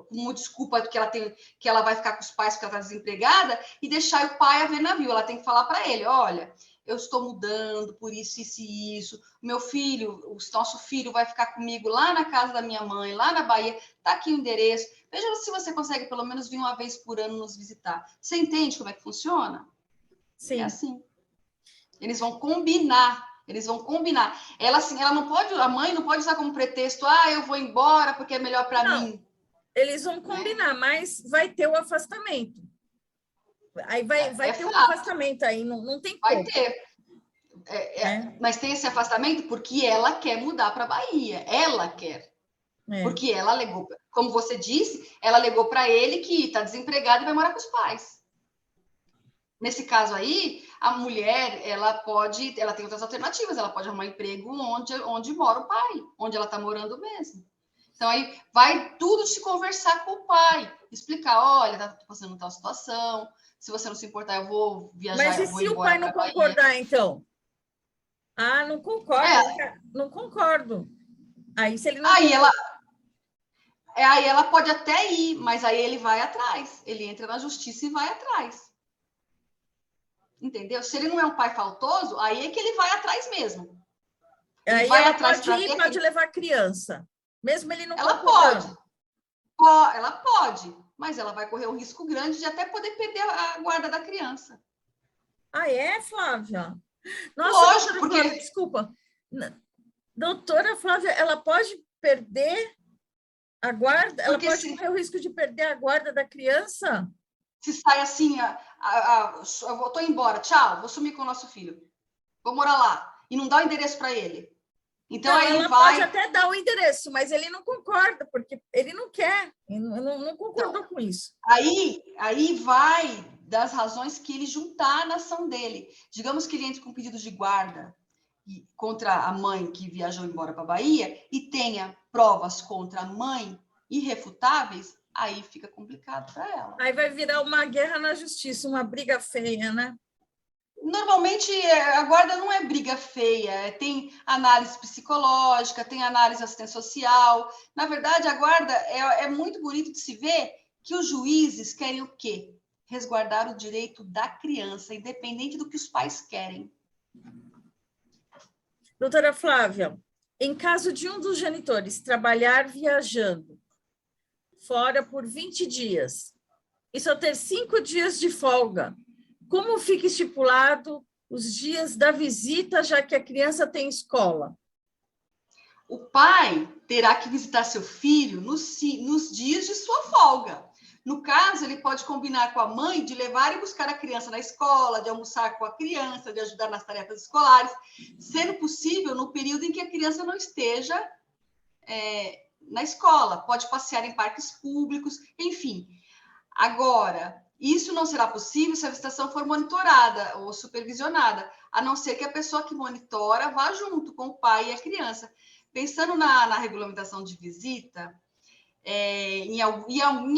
como desculpa que ela vai ficar com os pais porque ela está desempregada e deixar o pai a ver navio. Ela tem que falar para ele, olha, eu estou mudando por isso, isso e isso. Meu filho, o nosso filho vai ficar comigo lá na casa da minha mãe, lá na Bahia. Tá aqui o endereço. Veja se você consegue pelo menos vir uma vez por ano nos visitar. Você entende como é que funciona? Sim. É assim. Eles vão combinar. Ela assim, ela não pode, a mãe não pode usar como pretexto, eu vou embora porque é melhor para mim. Eles vão combinar, mas vai ter o afastamento. Aí vai ter um afastamento aí, não tem como. Vai ter. Mas tem esse afastamento porque ela quer mudar para a Bahia. Ela quer. Porque ela alegou, como você disse, ela alegou para ele que está desempregada e vai morar com os pais. Nesse caso aí, a mulher, ela tem outras alternativas, ela pode arrumar emprego onde mora o pai, onde ela está morando mesmo. Então, aí vai tudo se conversar com o pai, explicar, olha, tá passando tal situação, se você não se importar, eu vou viajar, mas e vou se o embora pai não concordar, então? Não concordo, não concordo. Aí, se ele não aí ela pode até ir, mas aí ele vai atrás, ele entra na justiça e vai atrás. Entendeu? Se ele não é um pai faltoso, aí é que ele vai atrás mesmo. Ele aí vai ela atrás pode ir, pode levar a criança, mesmo ele não concordando. Ela pode, mas ela vai correr um risco grande de até poder perder a guarda da criança. Flávia? Nossa, lógico, porque... Flávia, desculpa. Doutora Flávia, ela pode perder a guarda? Ela pode correr o risco de perder a guarda da criança? Se sai assim, eu tô embora, tchau, vou sumir com o nosso filho, vou morar lá, e não dá o endereço para ele. Então, aí ela pode até dar o endereço, mas ele não concorda, porque ele não quer, não concordou com isso. Aí vai das razões que ele juntar na ação dele. Digamos que ele entre com pedidos de guarda contra a mãe que viajou embora para a Bahia e tenha provas contra a mãe irrefutáveis, aí fica complicado para ela. Aí vai virar uma guerra na justiça, uma briga feia, né? Normalmente, a guarda não é briga feia, tem análise psicológica, tem análise assistência social. Na verdade, a guarda é muito bonito de se ver que os juízes querem o quê? Resguardar o direito da criança, independente do que os pais querem. Doutora Flávia, em caso de um dos genitores trabalhar viajando fora por 20 dias e só ter 5 dias de folga, como fica estipulado os dias da visita, já que a criança tem escola? O pai terá que visitar seu filho nos dias de sua folga. No caso, ele pode combinar com a mãe de levar e buscar a criança na escola, de almoçar com a criança, de ajudar nas tarefas escolares, sendo possível no período em que a criança não esteja na escola. Pode passear em parques públicos, enfim. Agora, isso não será possível se a visitação for monitorada ou supervisionada, a não ser que a pessoa que monitora vá junto com o pai e a criança. Pensando na regulamentação de visita, em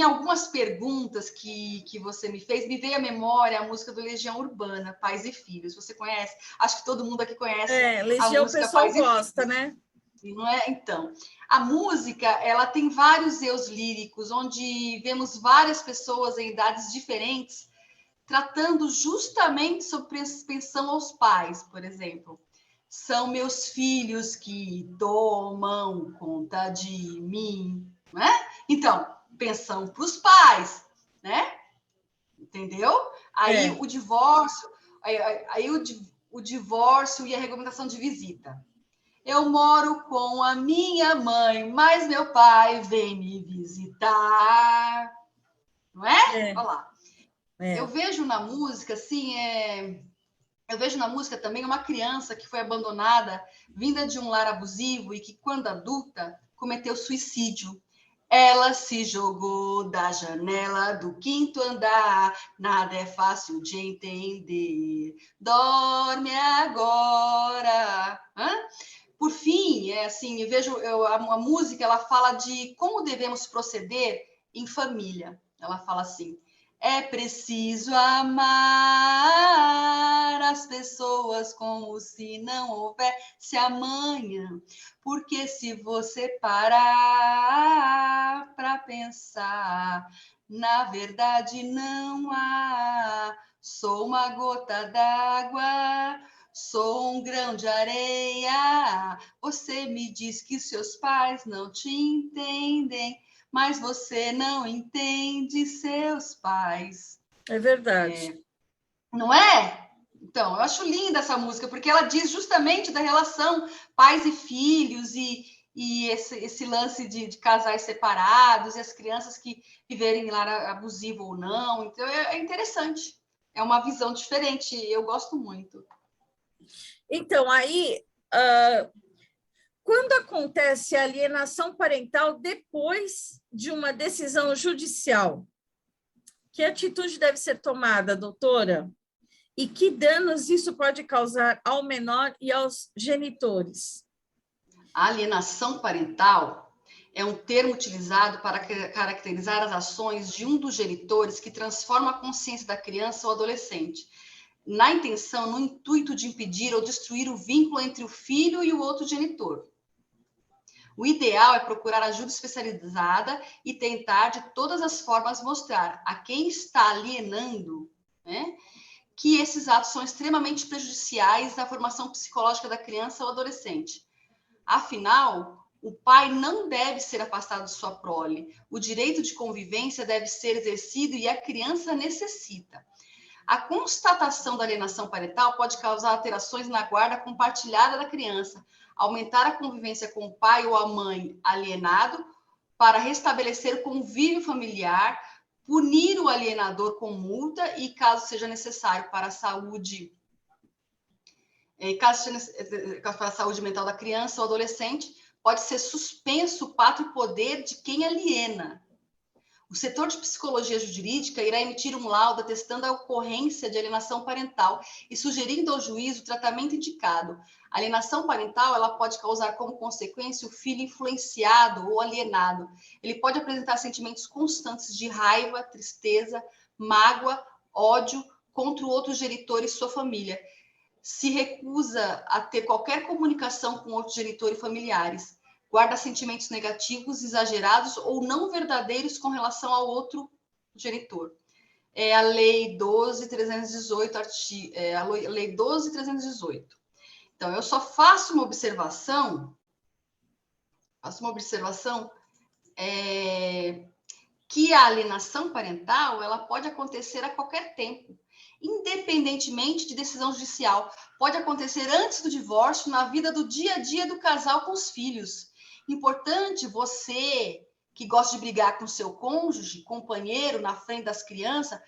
algumas perguntas que você me fez, me veio à memória a música do Legião Urbana, Pais e Filhos. Você conhece? Acho que todo mundo aqui conhece. Legião a música o pessoal Pais gosta, né? Não é? Então, a música, ela tem vários eus líricos, onde vemos várias pessoas em idades diferentes tratando justamente sobre pensão aos pais, por exemplo. São meus filhos que tomam conta de mim, né? Então, pensão para os pais, né? Entendeu? Aí o divórcio, o divórcio e a regulamentação de visita. Eu moro com a minha mãe, mas meu pai vem me visitar. Não é? Olha lá. Eu vejo na música, assim, Eu vejo na música também uma criança que foi abandonada, vinda de um lar abusivo e que, quando adulta, cometeu suicídio. Ela se jogou da janela do quinto andar, nada é fácil de entender. Dorme agora. Hã? Por fim, assim, a música, ela fala de como devemos proceder em família. Ela fala assim: é preciso amar as pessoas como se não houvesse amanhã, porque se você parar para pensar, na verdade não há. Sou uma gota d'água, sou um grão de areia. Você me diz que seus pais não te entendem, mas você não entende seus pais. É verdade. Não é? Então, eu acho linda essa música, porque ela diz justamente da relação pais e filhos e esse lance de casais separados e as crianças que viverem em lar abusivo ou não. Então, é interessante. É uma visão diferente. Eu gosto muito. Então, aí, quando acontece a alienação parental depois de uma decisão judicial, que atitude deve ser tomada, doutora? E que danos isso pode causar ao menor e aos genitores? A alienação parental é um termo utilizado para caracterizar as ações de um dos genitores que transforma a consciência da criança ou adolescente, no intuito de impedir ou destruir o vínculo entre o filho e o outro genitor. O ideal é procurar ajuda especializada e tentar, de todas as formas, mostrar a quem está alienando, né, que esses atos são extremamente prejudiciais à formação psicológica da criança ou adolescente. Afinal, o pai não deve ser afastado de sua prole. O direito de convivência deve ser exercido e a criança necessita. A constatação da alienação parental pode causar alterações na guarda compartilhada da criança, aumentar a convivência com o pai ou a mãe alienado para restabelecer o convívio familiar, punir o alienador com multa e, caso seja necessário para a saúde para a saúde mental da criança ou adolescente, pode ser suspenso o pátrio poder de quem aliena. O setor de psicologia jurídica irá emitir um laudo atestando a ocorrência de alienação parental e sugerindo ao juiz o tratamento indicado. A alienação parental ela pode causar como consequência o filho influenciado ou alienado. Ele pode apresentar sentimentos constantes de raiva, tristeza, mágoa, ódio contra o outro genitor e sua família. Se recusa a ter qualquer comunicação com outros genitores e familiares. Guarda sentimentos negativos, exagerados ou não verdadeiros com relação ao outro genitor. É a Lei 12.318, a Lei 12.318. Então, eu só faço uma observação, que a alienação parental ela pode acontecer a qualquer tempo, independentemente de decisão judicial. Pode acontecer antes do divórcio, na vida do dia a dia do casal com os filhos. Importante você que gosta de brigar com seu cônjuge, companheiro, na frente das crianças,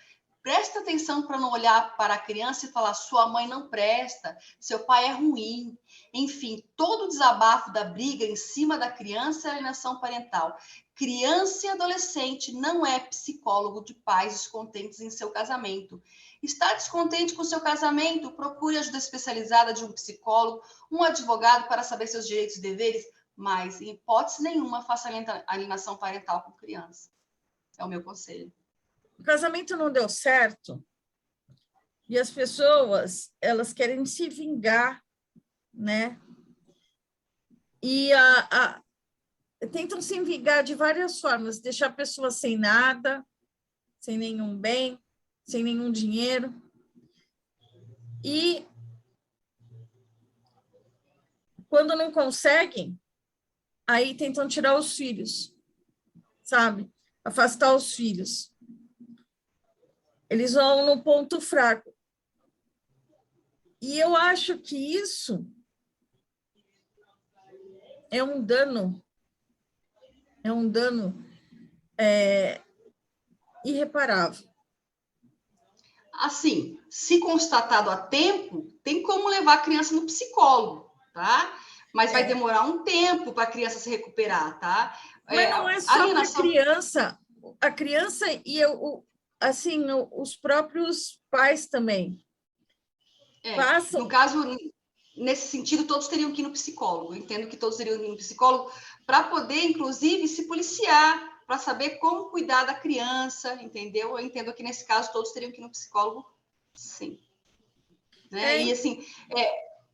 presta atenção para não olhar para a criança e falar sua mãe não presta, seu pai é ruim. Enfim, todo o desabafo da briga em cima da criança é alienação parental. Criança e adolescente não é psicólogo de pais descontentes em seu casamento. Está descontente com seu casamento? Procure ajuda especializada de um psicólogo, um advogado para saber seus direitos e deveres, mas, em hipótese nenhuma, faça alienação parental com criança. É o meu conselho. O casamento não deu certo e as pessoas elas querem se vingar, né? E tentam se vingar de várias formas, deixar a pessoa sem nada, sem nenhum bem, sem nenhum dinheiro. E quando não conseguem, aí tentam tirar os filhos, sabe? Afastar os filhos. Eles vão no ponto fraco. E eu acho que isso é um dano irreparável. Assim, se constatado a tempo, tem como levar a criança no psicólogo, tá? Mas vai demorar um tempo para a criança se recuperar, tá? Mas não é só alienação... a criança e assim, os próprios pais também passam. No caso, nesse sentido, todos teriam que ir no psicólogo. Eu entendo que todos teriam que ir no psicólogo para poder, inclusive, se policiar, para saber como cuidar da criança, entendeu? Eu entendo que, nesse caso, todos teriam que ir no psicólogo, sim. Né? E, assim,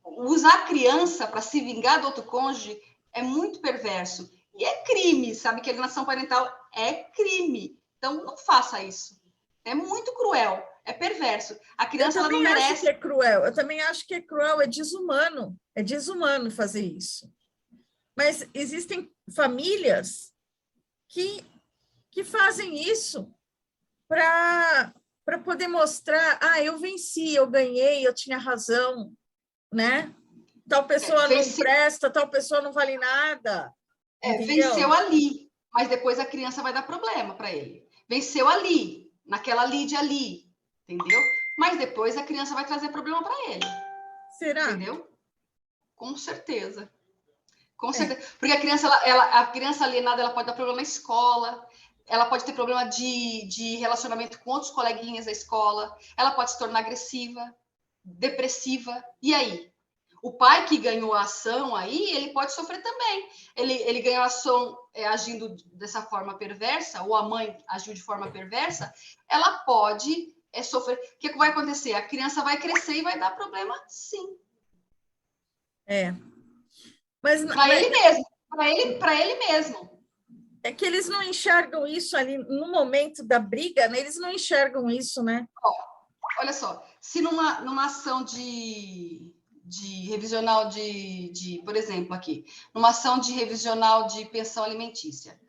usar a criança para se vingar do outro cônjuge é muito perverso. E é crime, sabe? Que alienação parental é crime. Então, não faça isso. É muito cruel, é perverso. A criança ela não merece... acho que é cruel. Eu também acho que é cruel, é desumano fazer isso. Mas existem famílias que fazem isso para poder mostrar, eu venci, eu ganhei, eu tinha razão, né? Tal pessoa não presta, tal pessoa não vale nada. Venceu ali, mas depois a criança vai dar problema para ele. Venceu ali, naquela lide ali, entendeu? Mas depois a criança vai trazer problema para ele. Será? Entendeu? Com certeza. Com certeza. Porque a criança alienada, ela pode dar problema na escola, ela pode ter problema de relacionamento com outros coleguinhas da escola, ela pode se tornar agressiva, depressiva. E aí? O pai que ganhou a ação aí, ele pode sofrer também. Ele ganhou a ação agindo dessa forma perversa, ou a mãe agiu de forma perversa, ela pode sofrer. O que vai acontecer? A criança vai crescer e vai dar problema, sim. Para ele mesmo. É que eles não enxergam isso ali no momento da briga, né? Eles não enxergam isso, né? Olha só, se numa ação de revisional por exemplo, aqui, numa ação de revisional de pensão alimentícia,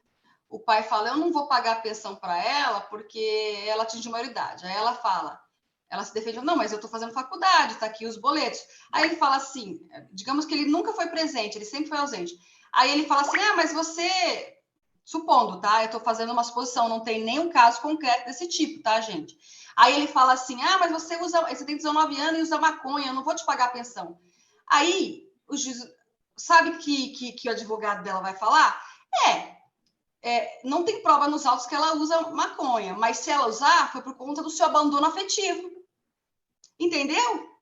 o pai fala, eu não vou pagar a pensão para ela porque ela atingiu maioridade. Aí ela se defende, não, mas eu estou fazendo faculdade, tá aqui os boletos. Aí ele fala assim, digamos que ele nunca foi presente, ele sempre foi ausente. Aí ele fala assim, mas você, supondo, tá? Eu estou fazendo uma suposição, não tem nenhum caso concreto desse tipo, tá, gente? Aí ele fala assim, mas você tem 19 anos e usa maconha, eu não vou te pagar a pensão. Aí o juiz, sabe que o advogado dela vai falar? Não tem prova nos autos que ela usa maconha, mas se ela usar, foi por conta do seu abandono afetivo. Entendeu?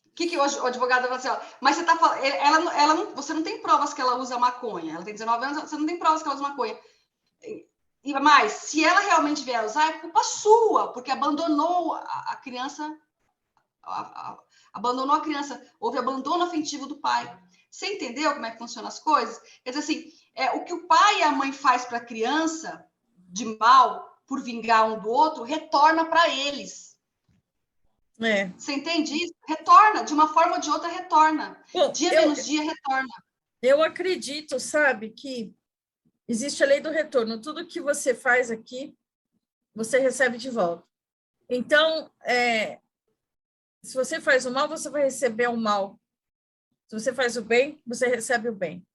O que o advogado vai dizer? Mas você tá falando, você não tem provas que ela usa maconha. Ela tem 19 anos, você não tem provas que ela usa maconha. Mas, se ela realmente vier usar, é culpa sua, porque abandonou a criança, abandonou a criança, houve abandono afetivo do pai. Você entendeu como é que funcionam as coisas? Quer dizer assim, o que o pai e a mãe faz para a criança de mal, por vingar um do outro, retorna para eles. Você entende isso? Retorna, de uma forma ou de outra, retorna. Bom, dia menos dia, retorna. Eu acredito, sabe, que existe a lei do retorno. Tudo que você faz aqui, você recebe de volta. Então, se você faz o mal, você vai receber o mal. Se você faz o bem, você recebe o bem.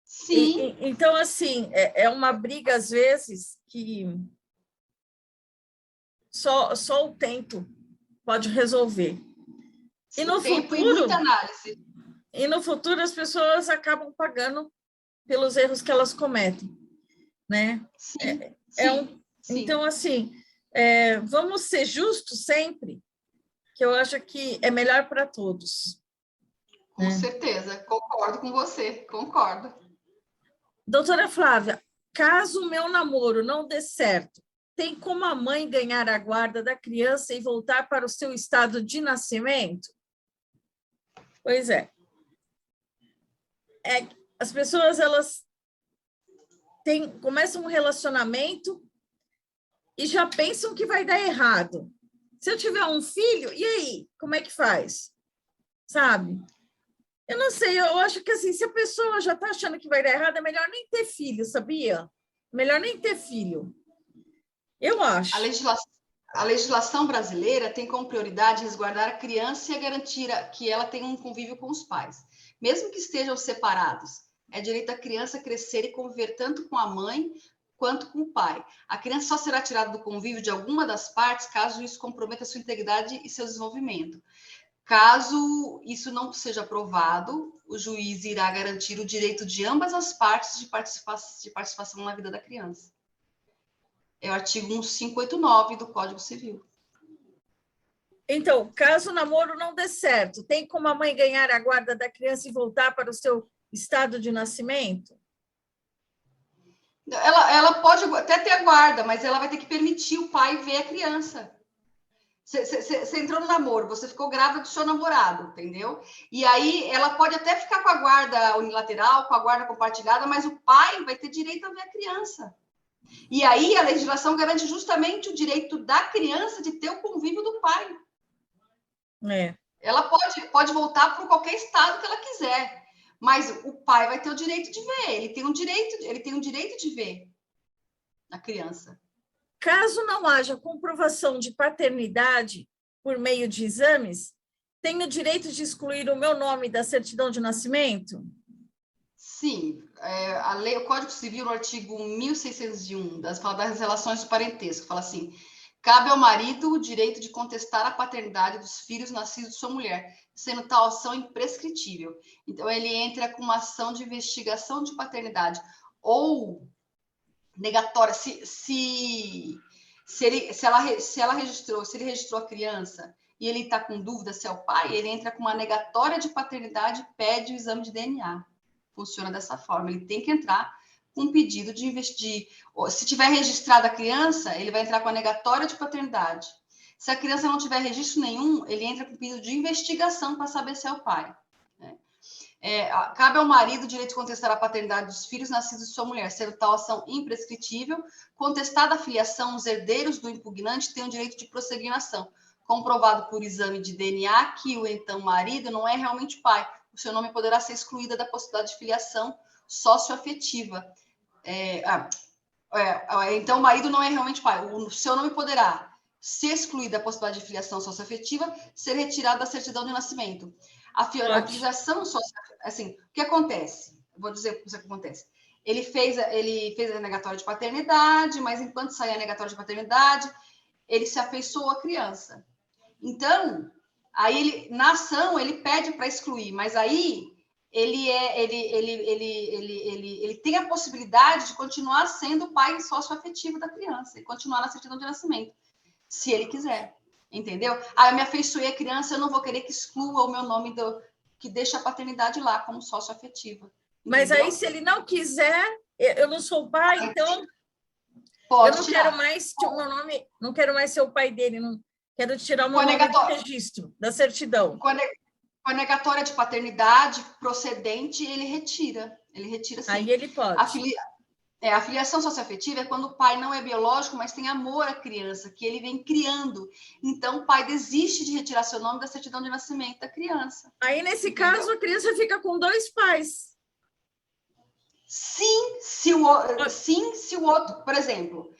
Sim. Então, assim, é uma briga, às vezes, que só o tempo pode resolver. E no futuro, e muita análise. E no futuro as pessoas acabam pagando pelos erros que elas cometem, né? Sim, sim. Então, assim, vamos ser justos sempre, que eu acho que é melhor para todos. Com certeza, concordo com você, concordo. Doutora Flávia, caso o meu namoro não dê certo, tem como a mãe ganhar a guarda da criança e voltar para o seu estado de nascimento? Pois é. As pessoas, elas começam um relacionamento e já pensam que vai dar errado. Se eu tiver um filho, e aí? Como é que faz? Sabe? Eu não sei, eu acho que assim, se a pessoa já está achando que vai dar errado, é melhor nem ter filho, sabia? Melhor nem ter filho. Eu acho. A legislação brasileira tem como prioridade resguardar a criança e garantir que ela tenha um convívio com os pais. Mesmo que estejam separados, é direito da criança crescer e conviver tanto com a mãe quanto com o pai. A criança só será tirada do convívio de alguma das partes caso isso comprometa sua integridade e seu desenvolvimento. Caso isso não seja aprovado, o juiz irá garantir o direito de ambas as partes de participação na vida da criança. É o artigo 1589 do Código Civil. Então, caso o namoro não dê certo, tem como a mãe ganhar a guarda da criança e voltar para o seu estado de nascimento? Ela pode até ter a guarda, mas ela vai ter que permitir o pai ver a criança. Você entrou no namoro, você ficou grávida do seu namorado, entendeu? E aí ela pode até ficar com a guarda unilateral, com a guarda compartilhada, mas o pai vai ter direito a ver a criança. E aí a legislação garante justamente o direito da criança de ter o convívio do pai. Ela pode voltar para qualquer estado que ela quiser, mas o pai vai ter o direito de ver, ele tem um direito de ver a criança. Caso não haja comprovação de paternidade por meio de exames, tenho o direito de excluir o meu nome da certidão de nascimento? Sim, a lei, o Código Civil, no artigo 1601, das relações do parentesco, fala assim: cabe ao marido o direito de contestar a paternidade dos filhos nascidos de sua mulher, sendo tal ação imprescritível. Então, ele entra com uma ação de investigação de paternidade ou negatória. Se ele registrou a criança e ele está com dúvida se é o pai, ele entra com uma negatória de paternidade e pede o exame de DNA. Funciona dessa forma. Ele tem que entrar com um pedido de investir. Se tiver registrada a criança, ele vai entrar com a negatória de paternidade. Se a criança não tiver registro nenhum, ele entra com um pedido de investigação para saber se é o pai. Cabe ao marido o direito de contestar a paternidade dos filhos nascidos de sua mulher, sendo tal ação imprescritível. Contestada a filiação, os herdeiros do impugnante têm o direito de prosseguir na ação, comprovado por exame de DNA que o então marido não é realmente pai. O seu nome poderá ser excluída da possibilidade de filiação socioafetiva. Então, o marido não é realmente pai. O seu nome poderá ser excluído da possibilidade de filiação socioafetiva, ser retirado da certidão de nascimento. A filiação socioafetiva, assim, o que acontece? Vou dizer o que acontece. Ele fez a negatória de paternidade, mas enquanto saía a negatória de paternidade, ele se afeiçoou à criança. Então, aí na ação ele pede para excluir, mas aí ele tem a possibilidade de continuar sendo o pai socioafetivo da criança e continuar na certidão de nascimento, se ele quiser, entendeu? Eu me afeiçoei à criança, eu não vou querer que exclua o meu nome que deixa a paternidade lá como socioafetiva. Mas aí, se ele não quiser, eu não sou o pai, então pode eu não tirar. Quero mais o meu nome, não quero mais ser o pai dele, não quero tirar o meu nome do registro, da certidão. Com a negatória de paternidade procedente, ele retira sim. Aí ele pode. A filiação socioafetiva é quando o pai não é biológico, mas tem amor à criança, que ele vem criando. Então, o pai desiste de retirar seu nome da certidão de nascimento da criança. Aí, nesse caso, a criança fica com dois pais. Sim, se o outro, por exemplo,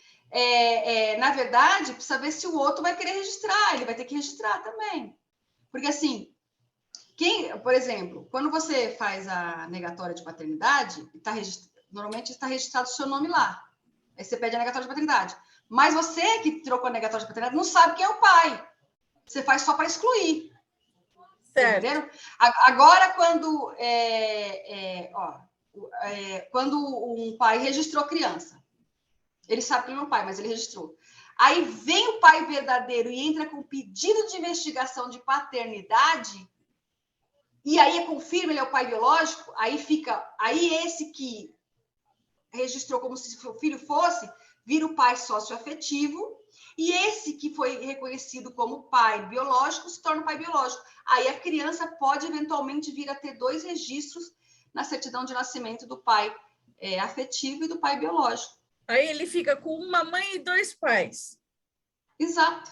na verdade, precisa ver se o outro vai querer registrar, ele vai ter que registrar também. Porque, assim, por exemplo, quando você faz a negatória de paternidade, normalmente está registrado o seu nome lá. Aí você pede a negatória de paternidade. Mas você que trocou a negatória de paternidade não sabe quem é o pai. Você faz só para excluir. Certo. Entenderam? Agora, quando um pai registrou a criança, ele sabe que ele não é o pai, mas ele registrou. Aí vem o pai verdadeiro e entra com pedido de investigação de paternidade, e aí confirma ele é o pai biológico, aí esse que registrou como se o filho fosse, vira o pai socioafetivo, e esse que foi reconhecido como pai biológico se torna o pai biológico. Aí a criança pode eventualmente vir a ter dois registros na certidão de nascimento do pai afetivo e do pai biológico. Aí ele fica com uma mãe e dois pais. Exato.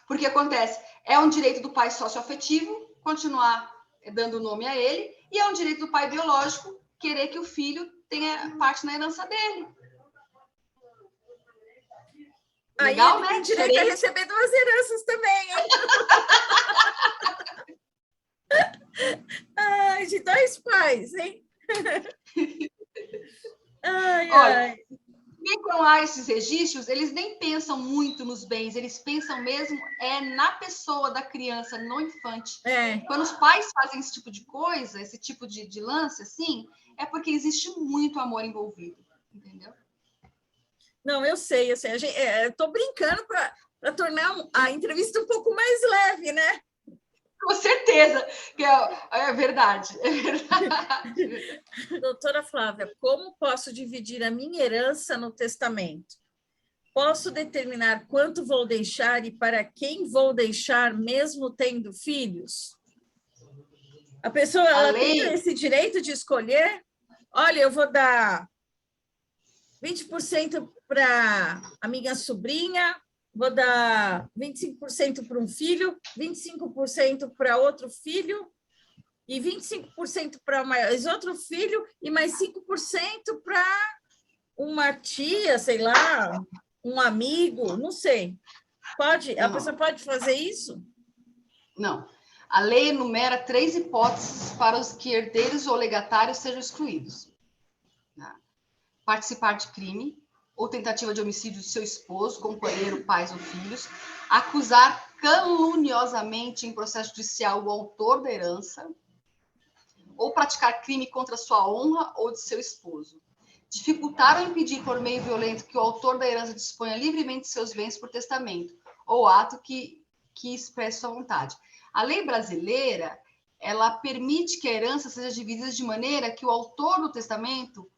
Porque acontece, é um direito do pai socioafetivo continuar dando nome a ele, e é um direito do pai biológico querer que o filho tenha parte na herança dele. Legal, aí ele tem direito a receber duas heranças também, hein? Ai, de dois pais, hein? Olha, lá esses registros, eles nem pensam muito nos bens, eles pensam mesmo na pessoa da criança, no infante. Quando os pais fazem esse tipo de coisa, esse tipo de lance, assim, é porque existe muito amor envolvido, entendeu? Não, eu sei. Estou brincando para tornar a entrevista um pouco mais leve, né? Com certeza, que é verdade, é verdade. Doutora Flávia, como posso dividir a minha herança no testamento? Posso determinar quanto vou deixar e para quem vou deixar, mesmo tendo filhos? A pessoa ela tem esse direito de escolher? Olha, eu vou dar 20% para a minha sobrinha, vou dar 25% para um filho, 25% para outro filho, e 25% para mais outro filho, e mais 5% para uma tia, sei lá, um amigo, não sei. Pode? A pessoa pode fazer isso? Não. A lei enumera 3 hipóteses para os que herdeiros ou legatários sejam excluídos. Participar de crime ou tentativa de homicídio de seu esposo, companheiro, pais ou filhos, acusar caluniosamente em processo judicial o autor da herança, ou praticar crime contra sua honra ou de seu esposo. Dificultar ou impedir por meio violento que o autor da herança disponha livremente de seus bens por testamento, ou ato que expresse sua vontade. A lei brasileira, ela permite que a herança seja dividida de maneira que o autor do testamento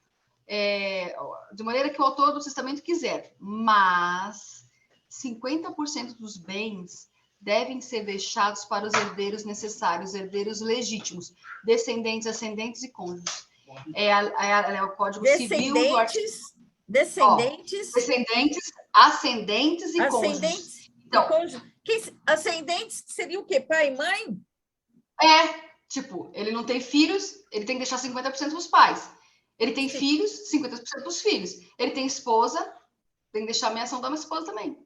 quiser, mas 50% dos bens devem ser deixados para os herdeiros necessários, herdeiros legítimos, descendentes, ascendentes e cônjuges. É o Código Civil do artigo... Descendentes, ascendentes e cônjuges. Então, ascendentes seria o quê? Pai e mãe? Tipo, ele não tem filhos, ele tem que deixar 50% dos pais. Ele tem filhos, 50% dos filhos. Ele tem esposa, tem que deixar a menção da uma esposa também.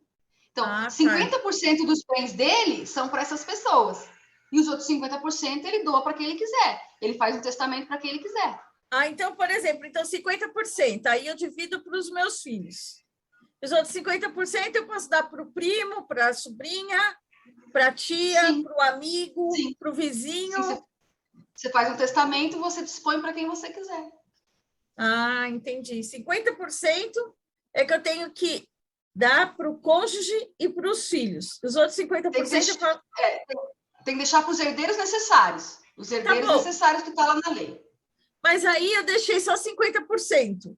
Então, 50% dos bens dele são para essas pessoas. E os outros 50% ele doa para quem ele quiser. Ele faz um testamento para quem ele quiser. Então, por exemplo, 50%, aí eu divido para os meus filhos. Os outros 50% eu posso dar para o primo, para a sobrinha, para a tia, para o amigo, para o vizinho. Sim, você faz um testamento, você dispõe para quem você quiser. Entendi. 50% é que eu tenho que dar para o cônjuge e para os filhos. Os outros 50% tem que deixar para os herdeiros necessários. Os herdeiros necessários que estão lá na lei. Mas aí eu deixei só 50%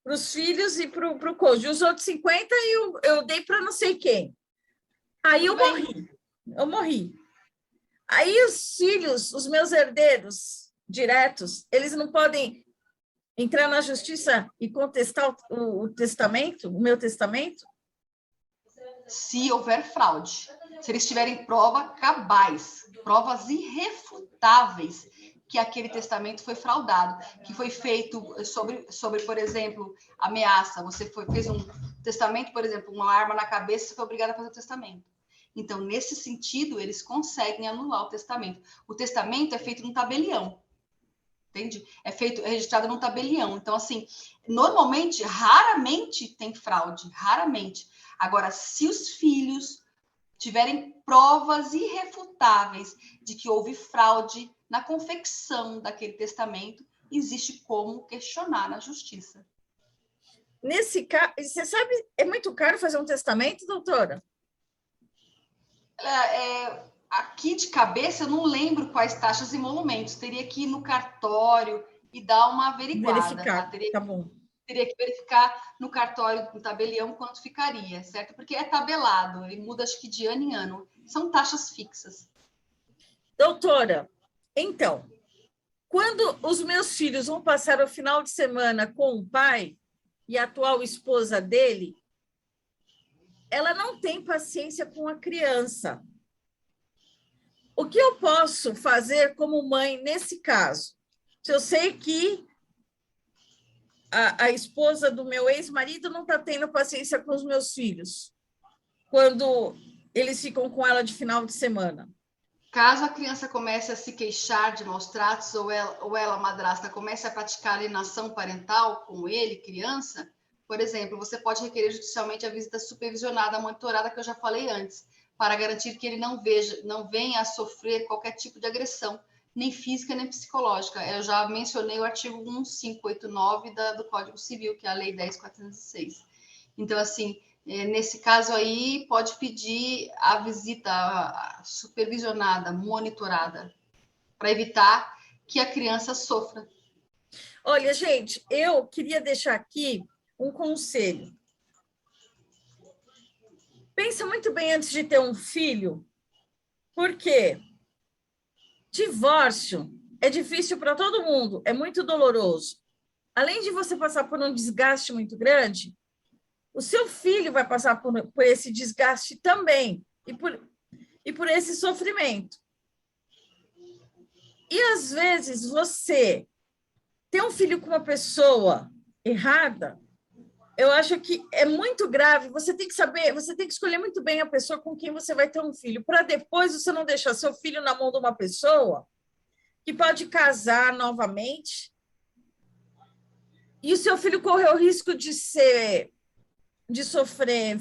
para os filhos e para o cônjuge. Os outros 50% eu dei para não sei quem. Aí eu morri. Aí os filhos, os meus herdeiros diretos, eles não podem entrar na justiça e contestar o testamento, o meu testamento? Se houver fraude. Se eles tiverem cabais, provas irrefutáveis que aquele testamento foi fraudado, que foi feito sobre, por exemplo, ameaça. Você fez um testamento, por exemplo, uma arma na cabeça, você foi obrigado a fazer o testamento. Então, nesse sentido, eles conseguem anular o testamento. O testamento é feito num tabelião. Entende? É registrado num tabelião. Então, assim, normalmente, raramente tem fraude, raramente. Agora, se os filhos tiverem provas irrefutáveis de que houve fraude na confecção daquele testamento, existe como questionar na justiça. Nesse caso, você sabe, é muito caro fazer um testamento, doutora? Aqui de cabeça, eu não lembro quais taxas e emolumentos. Teria que ir no cartório e dar uma averiguada. Tá bom. Teria que verificar no cartório, no tabelião, quanto ficaria, certo? Porque é tabelado, ele muda, acho que de ano em ano. São taxas fixas. Doutora, então, quando os meus filhos vão passar o final de semana com o pai e a atual esposa dele, ela não tem paciência com a criança. O que eu posso fazer como mãe nesse caso? Se eu sei que a esposa do meu ex-marido não está tendo paciência com os meus filhos, quando eles ficam com ela de final de semana. Caso a criança comece a se queixar de maus tratos ou ela, madrasta, comece a praticar alienação parental com ele, criança, Por exemplo, você pode requerer judicialmente a visita supervisionada, monitorada, que eu já falei antes, para garantir que ele não venha a sofrer qualquer tipo de agressão, nem física, nem psicológica. Eu já mencionei o artigo 1589 do Código Civil, que é a Lei 10.406. Então, assim, nesse caso aí, pode pedir a visita supervisionada, monitorada, para evitar que a criança sofra. Olha, gente, eu queria deixar aqui um conselho. Pensa muito bem antes de ter um filho, porque divórcio é difícil para todo mundo, é muito doloroso. Além de você passar por um desgaste muito grande, o seu filho vai passar por esse desgaste também e por esse sofrimento. E, às vezes, você ter um filho com uma pessoa errada, eu acho que é muito grave. Você tem que saber, você tem que escolher muito bem a pessoa com quem você vai ter um filho, para depois você não deixar seu filho na mão de uma pessoa que pode casar novamente e o seu filho correr o risco de sofrer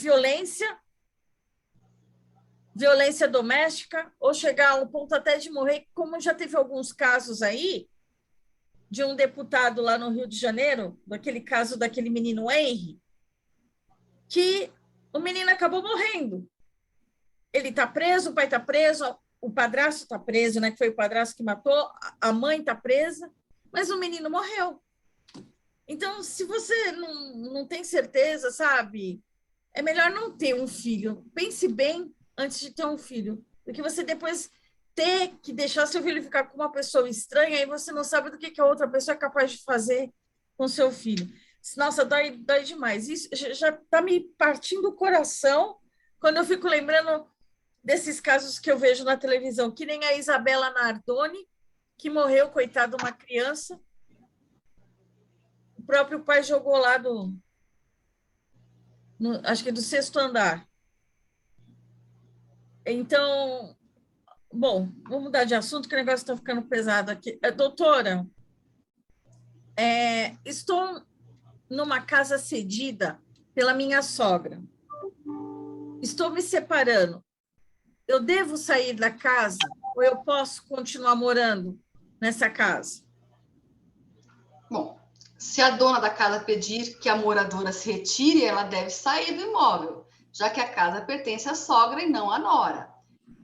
violência doméstica, ou chegar a um ponto até de morrer, como já teve alguns casos aí, de um deputado lá no Rio de Janeiro, daquele caso daquele menino Henry, que o menino acabou morrendo. Ele está preso, o pai está preso, o padrasto está preso, né, que foi o padrasto que matou, a mãe está presa, mas o menino morreu. Então, se você não tem certeza, sabe, é melhor não ter um filho. Pense bem antes de ter um filho, porque você depois ter que deixar seu filho ficar com uma pessoa estranha e você não sabe do que a outra pessoa é capaz de fazer com seu filho. Nossa, dói demais. Isso já está me partindo o coração quando eu fico lembrando desses casos que eu vejo na televisão, que nem a Isabela Nardoni, que morreu, coitada, uma criança. O próprio pai jogou lá acho que do 6º andar. Então, bom, vamos mudar de assunto, que o negócio está ficando pesado aqui. Doutora, estou numa casa cedida pela minha sogra. Estou me separando. Eu devo sair da casa ou eu posso continuar morando nessa casa? Bom, se a dona da casa pedir que a moradora se retire, ela deve sair do imóvel, já que a casa pertence à sogra e não à nora.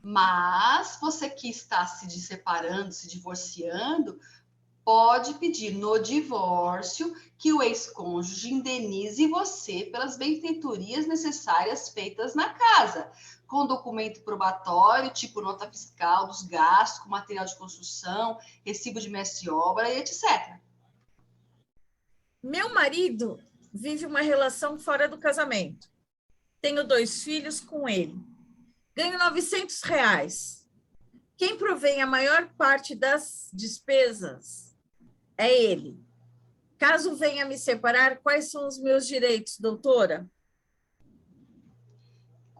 Mas você que está se separando, se divorciando, pode pedir no divórcio que o ex-cônjuge indenize você pelas benfeitorias necessárias feitas na casa, com documento probatório, tipo nota fiscal dos gastos, com material de construção, recibo de mestre de obra e etc. Meu marido vive uma relação fora do casamento. Tenho 2 filhos com ele. Ganho R$ 900. Quem provém a maior parte das despesas é ele. Caso venha me separar, quais são os meus direitos, doutora?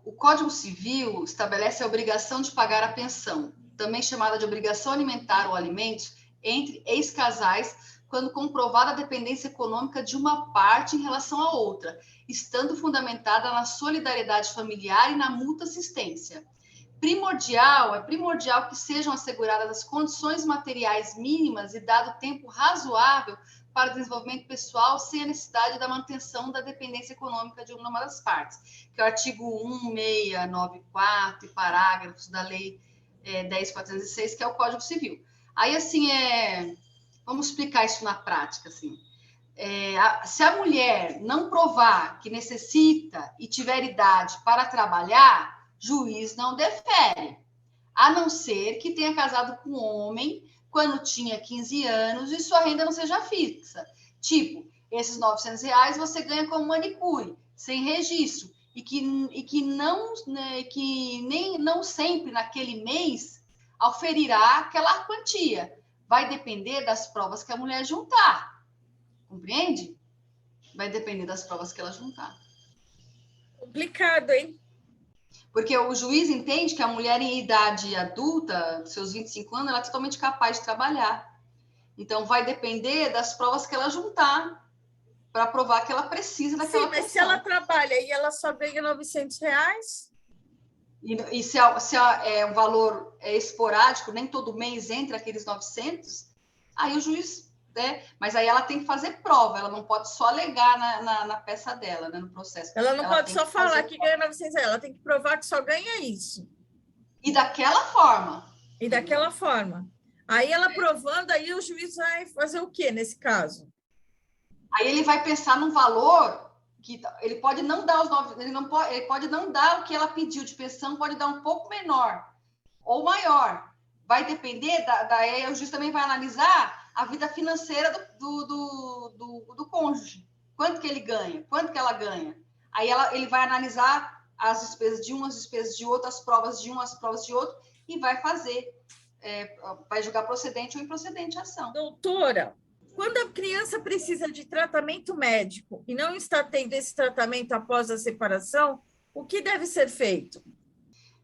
O Código Civil estabelece a obrigação de pagar a pensão, também chamada de obrigação alimentar ou alimentos, entre ex-casais, quando comprovada a dependência econômica de uma parte em relação à outra, estando fundamentada na solidariedade familiar e na mútua assistência. É primordial que sejam asseguradas as condições materiais mínimas e dado tempo razoável para o desenvolvimento pessoal sem a necessidade da manutenção da dependência econômica de uma das partes, que é o artigo 1694 e parágrafos da Lei 10.406, que é o Código Civil. Aí, assim, vamos explicar isso na prática, assim. Se a mulher não provar que necessita e tiver idade para trabalhar, juiz não defere, a não ser que tenha casado com um homem quando tinha 15 anos e sua renda não seja fixa. Tipo, esses R$ 900 você ganha como manicure, sem registro, e que não sempre naquele mês oferirá aquela quantia. Vai depender das provas que a mulher juntar. Compreende? Vai depender das provas que ela juntar. Complicado, hein? Porque o juiz entende que a mulher em idade adulta, seus 25 anos, ela é totalmente capaz de trabalhar. Então, vai depender das provas que ela juntar. para provar que ela precisa daquela Sim, mas pensão. se ela trabalha e ela só ganha R$ 900... E se o valor é esporádico, nem todo mês entra aqueles 900, aí o juiz, né? Mas aí ela tem que fazer prova, ela não pode só alegar na peça dela, né, no processo. Ela não pode tem só que falar fazer que prova. ganha R$ 900, ela tem que provar que só ganha isso. E daquela forma. E Entendeu? daquela forma. Aí ela provando, aí o juiz vai fazer o quê nesse caso? Aí ele vai pensar num valor que ele pode não dar ele pode não dar o que ela pediu de pensão, pode dar um pouco menor ou maior. Vai depender daí o juiz também vai analisar a vida financeira do cônjuge. Quanto que ele ganha, quanto que ela ganha. Aí ele vai analisar as despesas de um, as despesas de outro, as provas de um, as provas de outro, e vai vai julgar procedente ou improcedente a ação. Doutora, quando a criança precisa de tratamento médico e não está tendo esse tratamento após a separação, o que deve ser feito?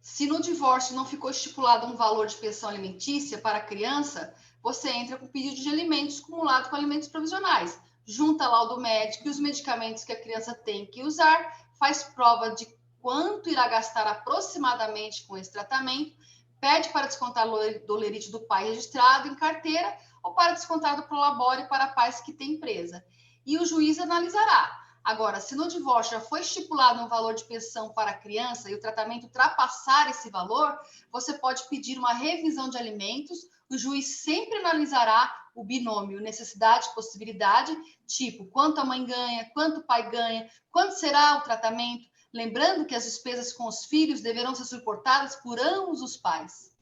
Se no divórcio não ficou estipulado um valor de pensão alimentícia para a criança, você entra com pedido de alimentos cumulado com alimentos provisionais. Junta laudo médico e os medicamentos que a criança tem que usar, faz prova de quanto irá gastar aproximadamente com esse tratamento, pede para descontar do lerite do pai registrado em carteira ou para descontar do prolabore para pais que têm empresa. E o juiz analisará. Agora, se no divórcio já foi estipulado um valor de pensão para a criança e o tratamento ultrapassar esse valor, você pode pedir uma revisão de alimentos. O juiz sempre analisará o binômio necessidade-possibilidade, tipo quanto a mãe ganha, quanto o pai ganha, quanto será o tratamento. Lembrando que as despesas com os filhos deverão ser suportadas por ambos os pais.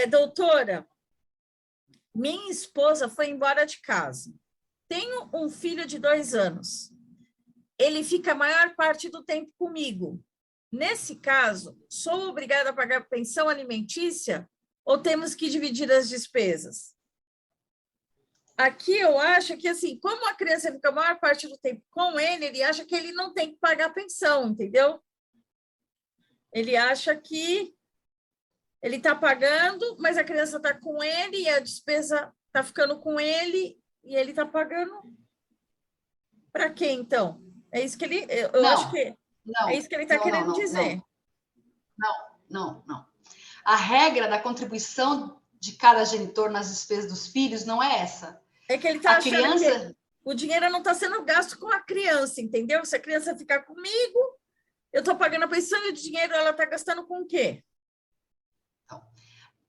Doutora, minha esposa foi embora de casa. Tenho um filho de 2 anos. Ele fica a maior parte do tempo comigo. Nesse caso, sou obrigada a pagar pensão alimentícia ou temos que dividir as despesas? Aqui eu acho que, assim, como a criança fica a maior parte do tempo com ele, ele acha que ele não tem que pagar pensão, entendeu? Ele acha que ele está pagando, mas a criança está com ele e a despesa está ficando com ele e ele está pagando para quê, então? É isso que ele... Eu acho que é isso que ele está querendo dizer. Não. A regra da contribuição de cada genitor nas despesas dos filhos não é essa. É que ele está achando que o dinheiro não está sendo gasto com a criança, entendeu? Se a criança ficar comigo, eu estou pagando a pensão e o dinheiro ela está gastando com o quê?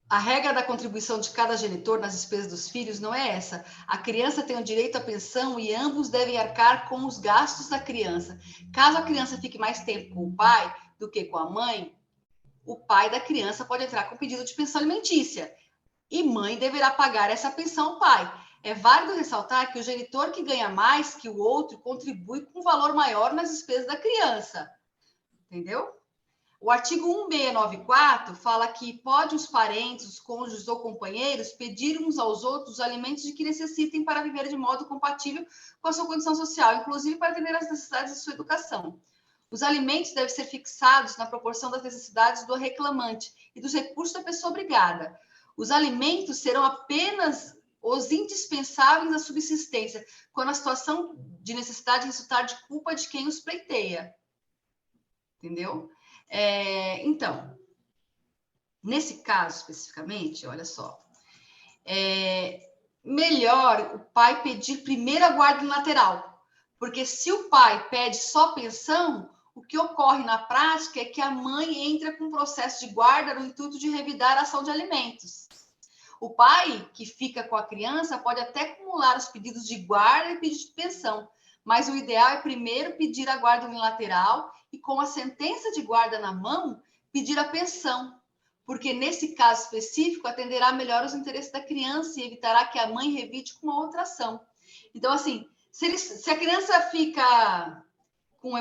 A regra da contribuição de cada genitor nas despesas dos filhos não é essa. A criança tem o direito à pensão e ambos devem arcar com os gastos da criança. Caso a criança fique mais tempo com o pai do que com a mãe, o pai da criança pode entrar com pedido de pensão alimentícia e mãe deverá pagar essa pensão ao pai. É válido ressaltar que o genitor que ganha mais que o outro contribui com um valor maior nas despesas da criança. Entendeu? O artigo 1694 fala que pode os parentes, os cônjuges ou companheiros pedir uns aos outros os alimentos de que necessitem para viver de modo compatível com a sua condição social, inclusive para atender às necessidades de sua educação. Os alimentos devem ser fixados na proporção das necessidades do reclamante e dos recursos da pessoa obrigada. Os alimentos serão apenas os indispensáveis à subsistência, quando a situação de necessidade resultar de culpa de quem os pleiteia. Entendeu? Então, nesse caso especificamente, olha só, melhor o pai pedir primeiro a guarda unilateral, porque se o pai pede só pensão, o que ocorre na prática é que a mãe entra com um processo de guarda no intuito de revidar a ação de alimentos. O pai que fica com a criança pode até acumular os pedidos de guarda e pedido de pensão, mas o ideal é primeiro pedir a guarda unilateral e, com a sentença de guarda na mão, pedir a pensão, porque nesse caso específico atenderá melhor os interesses da criança e evitará que a mãe revide com uma outra ação. Então, assim, se a criança fica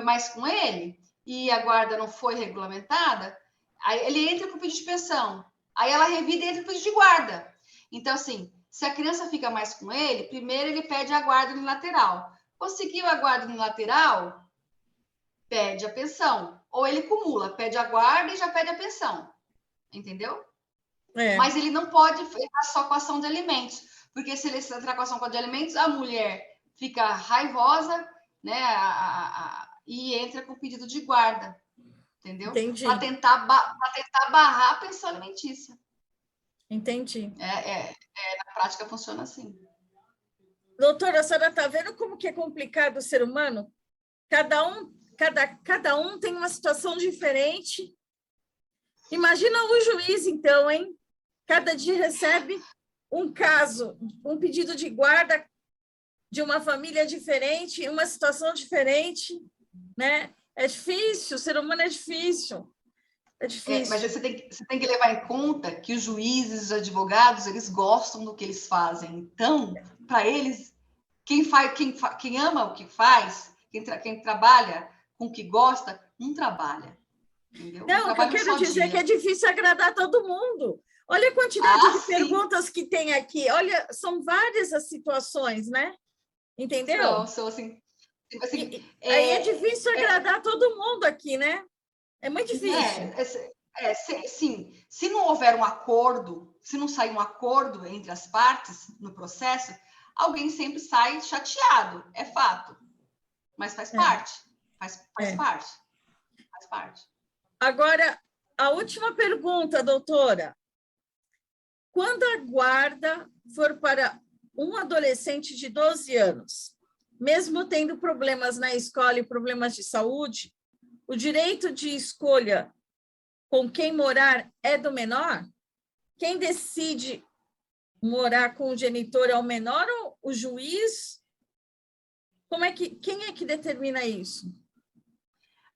mais com ele e a guarda não foi regulamentada, aí ele entra com pedido de pensão, aí ela revida e entra com pedido de guarda. Então, assim, se a criança fica mais com ele, primeiro ele pede a guarda unilateral. Conseguiu a guarda unilateral, pede a pensão. Ou ele cumula, pede a guarda e já pede a pensão. Entendeu? Mas ele não pode ficar só com a ação de alimentos, porque se ele entrar com ação de alimentos, a mulher fica raivosa, né? E entra com pedido de guarda, entendeu? Entendi. Para tentar barrar a pensão alimentícia. Entendi. Na prática funciona assim. Doutora, a senhora está vendo como que é complicado o ser humano? Cada um tem uma situação diferente. Imagina o juiz, então, hein? Cada dia recebe um caso, um pedido de guarda de uma família diferente, uma situação diferente, né? É difícil, o ser humano é difícil. É difícil. Mas você tem que levar em conta que os juízes, os advogados, eles gostam do que eles fazem. Então, para eles, quem ama o que faz, quem trabalha com o que gosta, não trabalha. Entendeu? Não, o que eu quero dizer é que é difícil agradar todo mundo. Olha a quantidade de perguntas que tem aqui. Olha, são várias as situações, né? Entendeu? São assim. Aí é difícil agradar todo mundo aqui, né? É muito difícil. Sim. Se não houver um acordo, se não sair um acordo entre as partes no processo, alguém sempre sai chateado, é fato. Mas faz parte. Faz parte. Faz parte. Agora, a última pergunta, doutora. Quando a guarda for para um adolescente de 12 anos, mesmo tendo problemas na escola e problemas de saúde, o direito de escolha com quem morar é do menor? Quem decide morar com o genitor é o menor ou o juiz? Quem é que determina isso?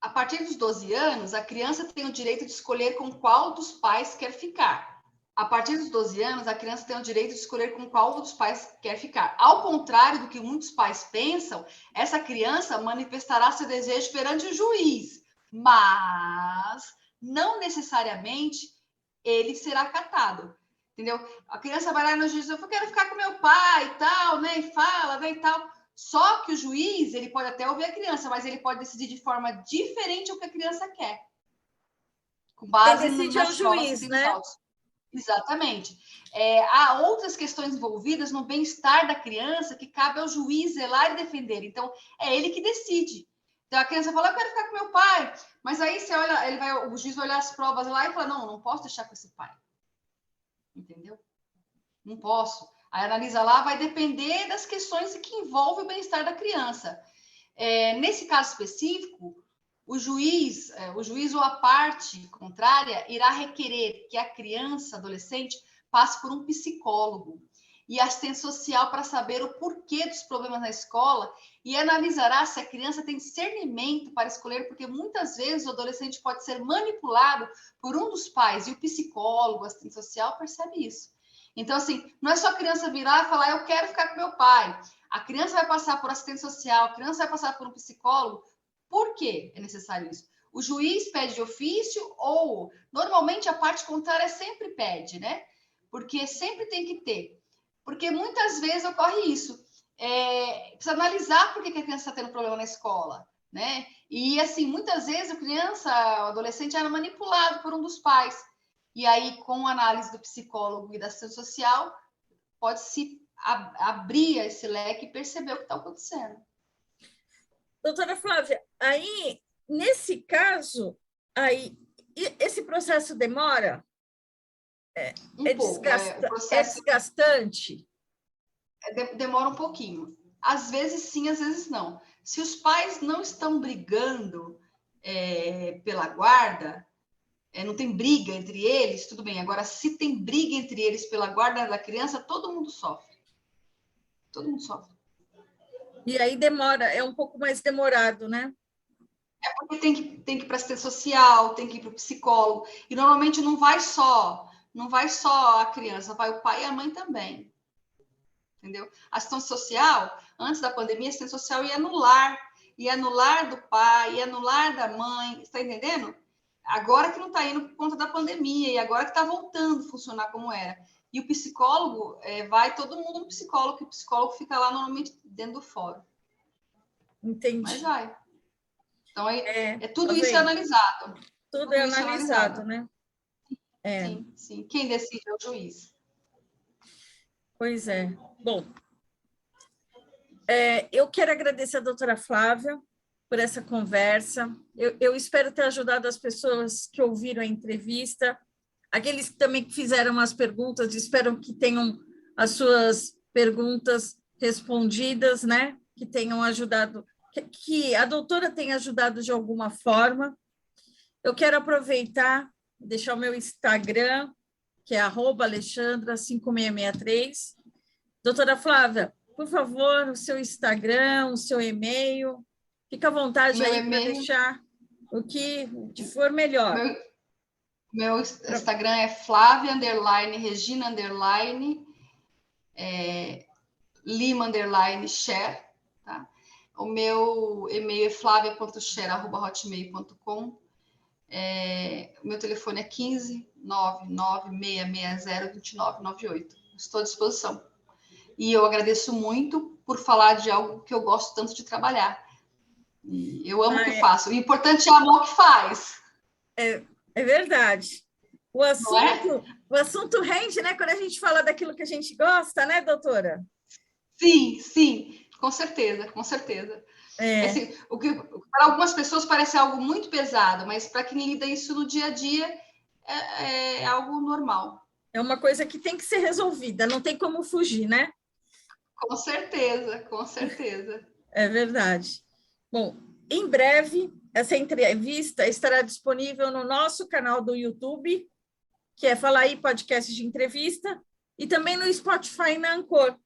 A partir dos 12 anos, a criança tem o direito de escolher com qual dos pais quer ficar. A partir dos 12 anos, a criança tem o direito de escolher com qual dos pais quer ficar. Ao contrário do que muitos pais pensam, essa criança manifestará seu desejo perante o juiz, mas não necessariamente ele será acatado, entendeu? A criança vai lá no juiz, eu quero ficar com meu pai e tal, né? E fala, né? E tal. Só que o juiz, ele pode até ouvir a criança, mas ele pode decidir de forma diferente o que a criança quer. Com base nas provas né? Autos. Exatamente. Há outras questões envolvidas no bem-estar da criança que cabe ao juiz zelar e defender. Então, é ele que decide. Então, a criança fala, eu quero ficar com meu pai. Mas aí você olha, o juiz vai olhar as provas lá e fala, não posso deixar com esse pai. Entendeu? Não posso. Aí analisa lá, vai depender das questões que envolvem o bem-estar da criança. Nesse caso específico, o juiz ou a parte contrária irá requerer que a criança, adolescente, passe por um psicólogo e assistente social para saber o porquê dos problemas na escola e analisará se a criança tem discernimento para escolher, porque muitas vezes o adolescente pode ser manipulado por um dos pais e o psicólogo, o assistente social, percebe isso. Então, assim, não é só a criança virar e falar, eu quero ficar com meu pai. A criança vai passar por assistente social, a criança vai passar por um psicólogo. Por que é necessário isso? O juiz pede de ofício ou, normalmente, a parte contrária sempre pede, né? Porque sempre tem que ter. Porque muitas vezes ocorre isso. Precisa analisar por que a criança está tendo problema na escola, né? E, assim, muitas vezes o adolescente era manipulado por um dos pais. E aí, com a análise do psicólogo e da assistente social, pode-se abrir esse leque e perceber o que está acontecendo. Doutora Flávia, aí, nesse caso, esse processo demora? É desgastante? Demora um pouquinho. Às vezes sim, às vezes não. Se os pais não estão brigando pela guarda, não tem briga entre eles, tudo bem. Agora, se tem briga entre eles pela guarda da criança, todo mundo sofre. Todo mundo sofre. E aí demora, é um pouco mais demorado, né? É porque tem que ir para assistente social, tem que ir para o psicólogo. E normalmente não vai só a criança, vai o pai e a mãe também. Entendeu? A assistência social, antes da pandemia, a assistência social ia no lar do pai, ia no lar da mãe, está entendendo? Agora que não está indo por conta da pandemia, e agora que está voltando a funcionar como era. E o psicólogo, vai todo mundo no psicólogo, que o psicólogo fica lá normalmente dentro do fórum. Entendi. Mas vai. Então, tudo isso é analisado. Tudo é analisado, né? Sim. Quem decide é o juiz. Pois é. Bom, eu quero agradecer a doutora Flávia por essa conversa. Eu espero ter ajudado as pessoas que ouviram a entrevista, aqueles que também fizeram as perguntas, espero que tenham as suas perguntas respondidas, né? Que tenham ajudado, que a doutora tenha ajudado de alguma forma. Eu quero aproveitar, deixar o meu Instagram, que é @alexandra5663. Doutora Flávia, por favor, o seu Instagram, o seu e-mail, fica à vontade aí para deixar o que for melhor. Meu Instagram é Flávia _Regina Lima _share, tá? O meu e-mail é flavia.share@hotmail.com. O meu telefone é 15 996602998. Estou à disposição. E eu agradeço muito por falar de algo que eu gosto tanto de trabalhar. E eu amo o que faço. O importante é amar o que faz. É verdade. O assunto rende, né? Quando a gente fala daquilo que a gente gosta, né, doutora? Sim, com certeza, com certeza. Assim, o que para algumas pessoas parece algo muito pesado, mas para quem lida isso no dia a dia é algo normal. É uma coisa que tem que ser resolvida, não tem como fugir, né? Com certeza, com certeza. É verdade. Bom, em breve, essa entrevista estará disponível no nosso canal do YouTube, que é Fala Aí Podcast de Entrevista, e também no Spotify e na Anchor,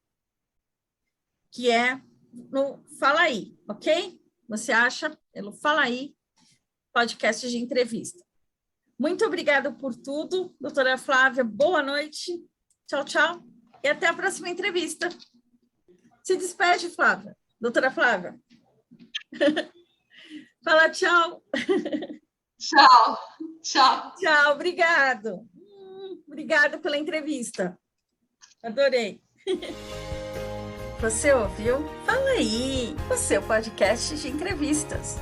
que é no Fala Aí, ok? Você acha pelo Fala Aí Podcast de Entrevista. Muito obrigada por tudo, doutora Flávia. Boa noite. Tchau, tchau. E até a próxima entrevista. Se despede, Flávia. Doutora Flávia. Fala tchau. Tchau. Tchau, obrigado. Obrigada pela entrevista. Adorei. Você ouviu? Fala Aí, o seu podcast de entrevistas.